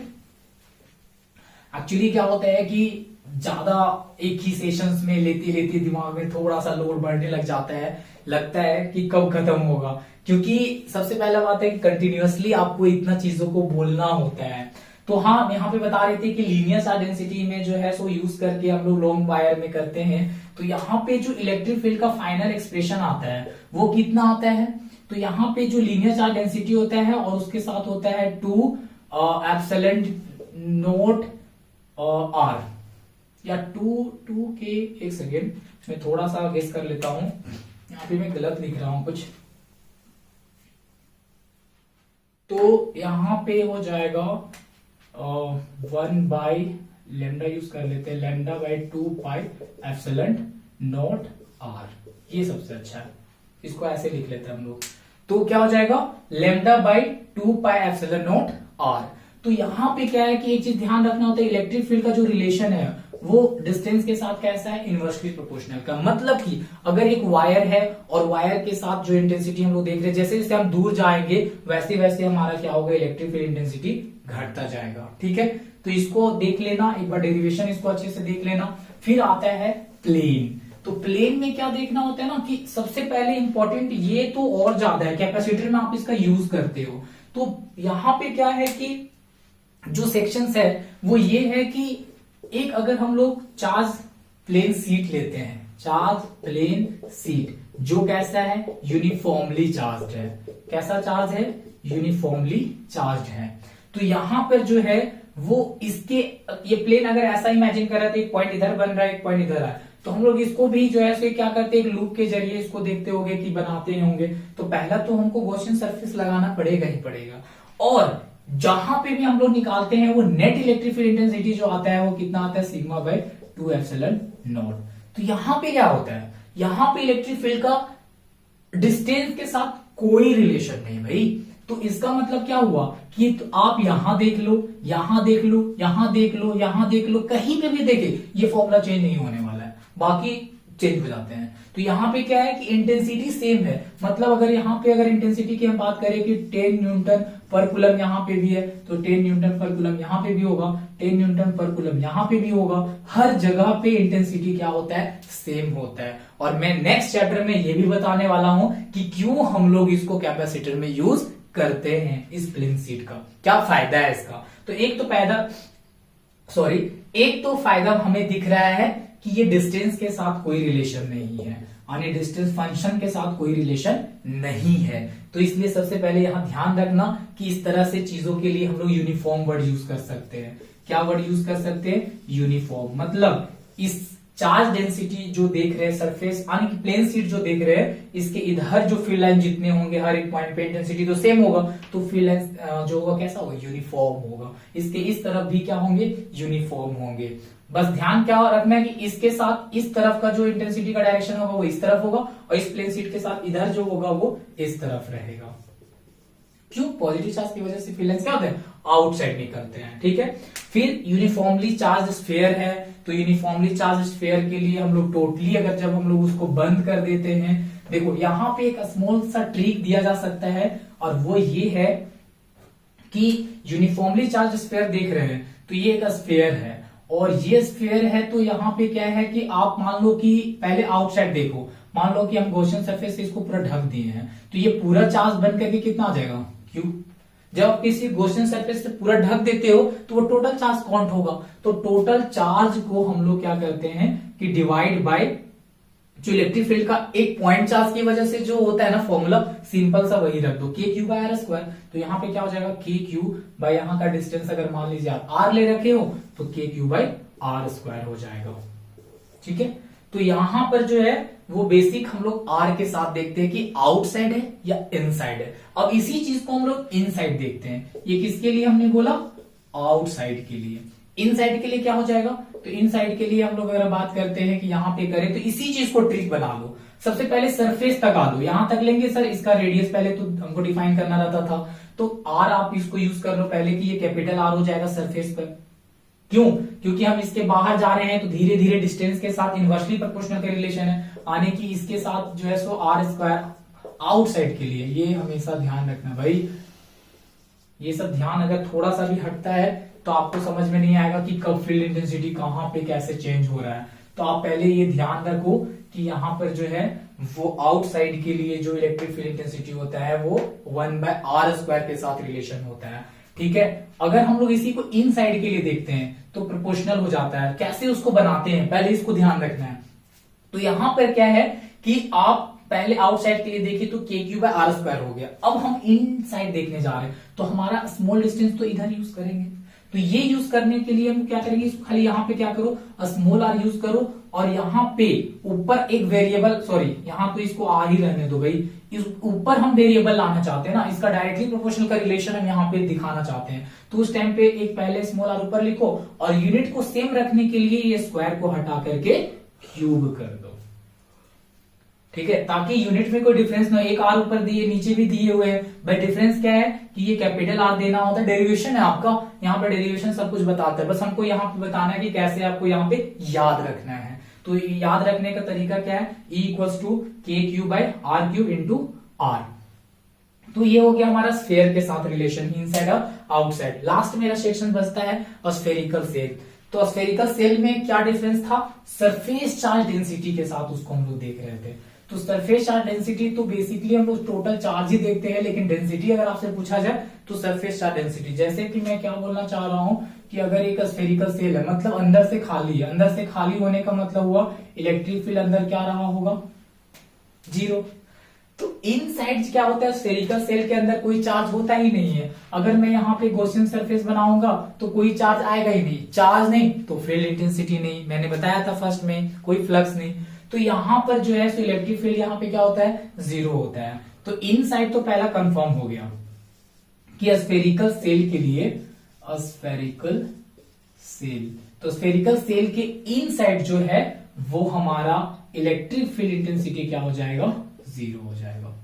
एक्चुअली क्या होता है कि ज्यादा एक ही सेशंस में लेते लेते दिमाग में थोड़ा सा लोड बढ़ने लग जाता है, लगता है कि कब खत्म होगा, क्योंकि सबसे पहला बात है कि कंटिन्यूअसली आपको इतना चीजों को बोलना होता है। तो हाँ, यहाँ पे बता रहे थे कि लीनियर चार्ज डेंसिटी में जो है सो यूज करके हम लोग लॉन्ग वायर में करते हैं, तो यहाँ पे जो इलेक्ट्रिक फील्ड का फाइनल एक्सप्रेशन आता है वो कितना आता है, तो यहाँ पे जो लीनियर चार्ज डेंसिटी होता है और उसके साथ होता है 2 एप्सिलॉन नॉट आर या 2 के, एक सेकेंड मैं थोड़ा सा गेस कर लेता हूं, यहाँ पे मैं गलत लिख रहा हूं कुछ, तो यहाँ पे हो जाएगा 1 बाई लेमडा यूज कर लेते हैं, lambda by 2 pi epsilon naught R, ये सबसे अच्छा है, इसको ऐसे लिख लेते हैं हम लोग। तो क्या हो जाएगा lambda by 2 pi epsilon naught R. तो यहाँ पे क्या है कि एक चीज ध्यान रखना होता है, इलेक्ट्रिक फील्ड का जो रिलेशन है वो डिस्टेंस के साथ कैसा है, इनवर्सली प्रोपोर्शनल का। मतलब कि अगर एक वायर है और वायर के साथ जो इंटेंसिटी हम लोग देख रहे हैं, जैसे जैसे हम दूर जाएंगे वैसे वैसे हमारा क्या होगा, इलेक्ट्रिक फील्ड इंटेंसिटी घटता जाएगा। ठीक है, तो इसको देख लेना एक बार, डेरिवेशन इसको अच्छे से देख लेना। फिर आता है प्लेन। तो प्लेन में क्या देखना होता है ना कि सबसे पहले इंपॉर्टेंट, ये तो और ज्यादा है, कैपेसिटर में आप इसका यूज करते हो, तो यहाँ पे क्या है कि जो सेक्शंस है वो ये है कि एक अगर हम लोग चार्ज प्लेन सीट लेते हैं, चार्ज प्लेन सीट जो कैसा है, यूनिफॉर्मली चार्ज है। कैसा चार्ज है, यूनिफॉर्मली चार्ज है। तो यहां पर जो है वो इसके, ये प्लेन अगर ऐसा इमेजिन कर रहे थे, एक पॉइंट इधर बन रहा है एक पॉइंट इधर है, तो हम लोग इसको भी जो है क्या करते हैं, एक लूप के जरिए इसको देखते होंगे कि बनाते होंगे। तो पहला तो हमको गॉसियन सरफेस लगाना पड़ेगा ही पड़ेगा, और जहां पे भी हम लोग निकालते हैं वो नेट इलेक्ट्रिक फील्ड इंटेंसिटी जो आता है वो कितना आता है, सिग्मा बाय 2 एप्सिलॉन नॉट। तो यहां पे क्या होता है, यहां पे इलेक्ट्रिक फील्ड का डिस्टेंस के साथ कोई रिलेशन नहीं भाई। तो इसका मतलब क्या हुआ कि तो आप यहां देख लो, यहां देख लो, यहां देख लो, यहां देख लो, कहीं पे भी देखे ये फॉर्मूला चेंज नहीं होने वाला है, बाकी चेंज हो जाते हैं। तो यहाँ पे क्या है कि इंटेंसिटी सेम है, मतलब अगर यहाँ पे अगर इंटेंसिटी की हम बात करें कि 10 न्यूटन पर कूलम यहाँ पे भी है, तो 10 न्यूटन पर कूलम यहाँ पे भी होगा, 10 न्यूटन पर कूलम यहाँ पे भी होगा। हर जगह पे इंटेंसिटी क्या होता है, सेम होता है। और मैं नेक्स्ट चैप्टर में ये भी बताने वाला हूं कि क्यों हम लोग इसको कैपेसिटर में यूज करते हैं, इस प्लेन सीट का क्या फायदा है इसका। तो एक तो फायदा हमें दिख रहा है कि ये डिस्टेंस के साथ कोई रिलेशन नहीं है, यानी डिस्टेंस फंक्शन के साथ कोई रिलेशन नहीं है। तो इसलिए सबसे पहले यहां ध्यान रखना कि इस तरह से चीजों के लिए हम लोग यूनिफॉर्म वर्ड यूज कर सकते हैं। क्या वर्ड यूज कर सकते हैं, यूनिफॉर्म। मतलब इस चार्ज डेंसिटी जो देख रहे हैं सरफेस, यानी कि प्लेन सीट जो देख रहे हैं, इसके इधर जो फील्ड लाइन जितने होंगे हर एक पॉइंट पे इंटेंसिटी तो सेम होगा, तो फील्ड लाइन जो होगा कैसा होगा, यूनिफॉर्म होगा। इसके इस तरफ भी क्या होंगे, यूनिफॉर्म होंगे। बस ध्यान क्या रखना है कि इसके साथ इस तरफ का जो इंटेंसिटी का डायरेक्शन होगा वो इस तरफ होगा, और इस प्लेन सीट के साथ इधर जो होगा वो इस तरफ रहेगा। क्यों, पॉजिटिव चार्ज की वजह से फील्ड लाइंस क्या होते हैं, आउटसाइड निकलते हैं। ठीक है, फिर यूनिफॉर्मली चार्ज स्फीयर है, तो यूनिफॉर्मली चार्ज स्फीयर के लिए हम लोग टोटली अगर जब हम लोग उसको बंद कर देते हैं, देखो यहाँ पे एक स्मॉल सा ट्रिक दिया जा सकता है, और वो ये है कि यूनिफॉर्मली चार्ज स्फीयर देख रहे हैं, तो ये एक स्फीयर है और ये स्फीयर है, तो यहाँ पे क्या है कि आप मान लो कि पहले आउटसाइड देखो, मान लो कि हम गॉसियन सरफेस से इसको पूरा ढक दिए हैं, तो ये पूरा चार्ज बन करके कितना आ जाएगा, क्यू। जब आप किसी गॉसियन सरफेस से पूरा ढक देते हो तो वो टोटल चार्ज काउंट होगा। तो टोटल चार्ज को हम लोग क्या करते हैं कि डिवाइड बाय जो इलेक्ट्रिक फील्ड का एक पॉइंट चार्ज की वजह से जो होता है ना फॉर्मूला, सिंपल सा वही रख दो, के क्यू बाय आर स्क्वायर। तो यहाँ पे क्या हो जाएगा, के क्यू बाय यहाँ का डिस्टेंस अगर मान लीजिए आप आर ले रखे हो तो के क्यू बाय आर स्क्वायर हो जाएगा। ठीक है, तो यहां पर जो है वो बेसिक हम लोग आर के साथ देखते हैं कि आउटसाइड है या इनसाइड है। अब इसी चीज को हम लोग इनसाइड देखते हैं। ये किसके लिए हमने बोला, आउटसाइड के लिए। इनसाइड के लिए क्या हो जाएगा, तो इनसाइड के लिए हम लोग अगर बात करते हैं कि यहाँ पे करें तो इसी चीज को ट्रिक बना लो। सबसे पहले सरफेस तक आ लो, यहां तक लेंगे सर, इसका रेडियस पहले तो हमको डिफाइन करना रहता था, तो आर आप इसको यूज कर लो पहले कि ये कैपिटल आर हो जाएगा सरफेस पर। क्यों, क्योंकि हम इसके बाहर जा रहे हैं तो धीरे धीरे डिस्टेंस के साथ इनवर्सली प्रोपोर्शनल का रिलेशन है, आने की इसके साथ जो है सो आर स्क्वायर आउटसाइड के लिए। ये हमेशा ध्यान रखना भाई, ये सब ध्यान अगर थोड़ा सा भी हटता है तो आपको समझ में नहीं आएगा कि कब फील्ड इंटेंसिटी कहां पे कैसे चेंज हो रहा है। तो आप पहले ये ध्यान रखो कि यहाँ पर जो है वो आउटसाइड के लिए जो इलेक्ट्रिक फील्ड इंटेंसिटी होता है वो 1/r² के साथ रिलेशन होता है। ठीक है, अगर हम लोग इसी को इन साइड के लिए देखते हैं तो प्रोपोर्शनल हो जाता है। कैसे उसको बनाते हैं पहले इसको ध्यान रखना है। तो यहां पर क्या है कि आप पहले आउटसाइड के लिए देखिए तो KQ/r² हो गया। अब हम इन साइड देखने जा रहे हैं तो हमारा स्मॉल डिस्टेंस तो इधर यूज करेंगे। तो ये यूज करने के लिए हम क्या करेंगे, इसको खाली यहाँ पे क्या करो, स्मॉल आर यूज करो, और यहाँ पे ऊपर एक वेरिएबल, सॉरी यहाँ तो इसको आर ही रहने दो भाई, इस ऊपर हम वेरिएबल लाना चाहते हैं ना, इसका डायरेक्टली प्रोपोर्शनल का रिलेशन हम यहाँ पे दिखाना चाहते हैं। तो उस टाइम पे एक पहले स्मॉल आर ऊपर लिखो और यूनिट को सेम रखने के लिए ये स्क्वायर को हटा करके क्यूब कर दो। ठीक है, ताकि यूनिट में कोई डिफरेंस ना, एक आर ऊपर दिए नीचे भी दिए हुए हैं, बट डिफरेंस क्या है कि ये कैपिटल आर देना होता है। डेरिवेशन है आपका, यहाँ पे डेरिवेशन सब कुछ बताता है, बस हमको यहाँ पे बताना है कि कैसे आपको यहाँ पे याद रखना है। तो याद रखने का तरीका क्या है, E=KQ/R³ इंटू आर। तो ये हो गया हमारा स्फेयर के साथ रिलेशन, इनसाइड और आउटसाइड। लास्ट मेरा सेक्शन बचता है स्फेरिकल सेल। तो स्फेरिकल सेल में क्या डिफरेंस था, सरफेस चार्ज डेंसिटी के साथ उसको हम लोग देख रहे थे। तो सरफेस चार्ज डेंसिटी तो बेसिकली हम लोग टोटल चार्ज ही देखते हैं, लेकिन डेंसिटी अगर आपसे पूछा जाए तो सरफेस चार्ज डेंसिटी। जैसे कि मैं क्या बोलना चाह रहा हूं कि अगर एक स्फेरिकल सेल है मतलब अंदर से खाली है, अंदर से खाली होने का मतलब हुआ इलेक्ट्रिक फील्ड अंदर क्या रहा होगा, 0। तो इन साइड क्या होता है, स्फेरिकल सेल के अंदर कोई चार्ज होता ही नहीं है। अगर मैं यहाँ पे गॉसियन सरफेस बनाऊंगा तो कोई चार्ज आएगा ही नहीं, चार्ज नहीं तो फील्ड इंटेंसिटी नहीं, मैंने बताया था फर्स्ट में, कोई फ्लक्स नहीं। तो यहां पर जो है इलेक्ट्रिक फील्ड यहाँ पे क्या होता है, 0 होता है। तो इन साइड तो पहला कंफर्म हो गया कि स्फेरिकल सेल के लिए, स्फेरिकल सेल, तो स्फेरिकल सेल के इन साइड जो है वो हमारा इलेक्ट्रिक फील्ड इंटेंसिटी क्या हो जाएगा, 0 हो जाएगा।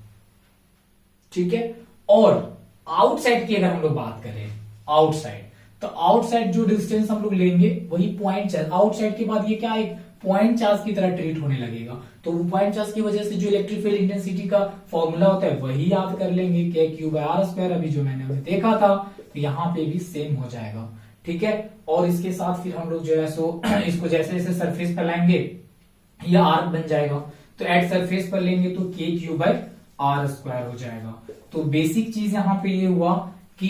ठीक है, और आउटसाइड की अगर हम लोग बात करें, आउटसाइड, तो आउटसाइड जो डिस्टेंस हम लोग लेंगे वही पॉइंट चार्ज। आउटसाइड के बाद ये क्या, एक पॉइंट चार्ज की तरह ट्रीट होने लगेगा। तो पॉइंट चार्ज की वजह से जो इलेक्ट्रिक फील्ड इंटेंसिटी का फॉर्मूला होता है वही याद कर लेंगे, KQ/R², अभी जो मैंने अभी देखा था। तो यहाँ पे भी सेम हो जाएगा। ठीक है, और इसके साथ फिर हम लोग जो है सो इसको जैसे जैसे सरफेस पर लाएंगे यह आर्क बन जाएगा। तो एट सरफेस पर लेंगे तो KQ/R² हो जाएगा। तो बेसिक चीज यहाँ पे ये हुआ कि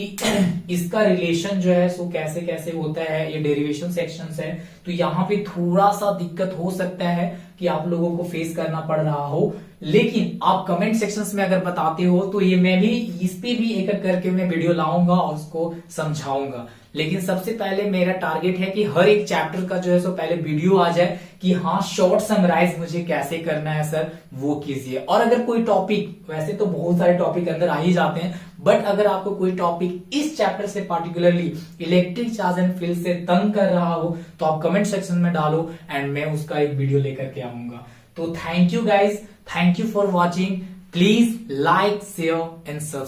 इसका रिलेशन जो है सो कैसे कैसे होता है, ये डेरिवेशन सेक्शंस है। तो यहाँ पे थोड़ा सा दिक्कत हो सकता है कि आप लोगों को फेस करना पड़ रहा हो, लेकिन आप कमेंट सेक्शंस में अगर बताते हो तो ये मैं भी इस पे भी एक एक करके मैं वीडियो लाऊंगा और उसको समझाऊंगा। लेकिन सबसे पहले मेरा टारगेट है कि हर एक चैप्टर का जो है सो पहले वीडियो आ जाए कि हाँ शॉर्ट समराइज मुझे कैसे करना है सर, वो कीजिए। और अगर कोई टॉपिक, वैसे तो बहुत सारे टॉपिक अंदर आ ही जाते हैं, बट अगर आपको कोई टॉपिक इस चैप्टर से particularly electric charge and field से तंग कर रहा हो तो आप कमेंट सेक्शन में डालो एंड मैं उसका एक वीडियो लेकर के आऊंगा। तो thank you guys, thank you for watching. Please like, share and subscribe.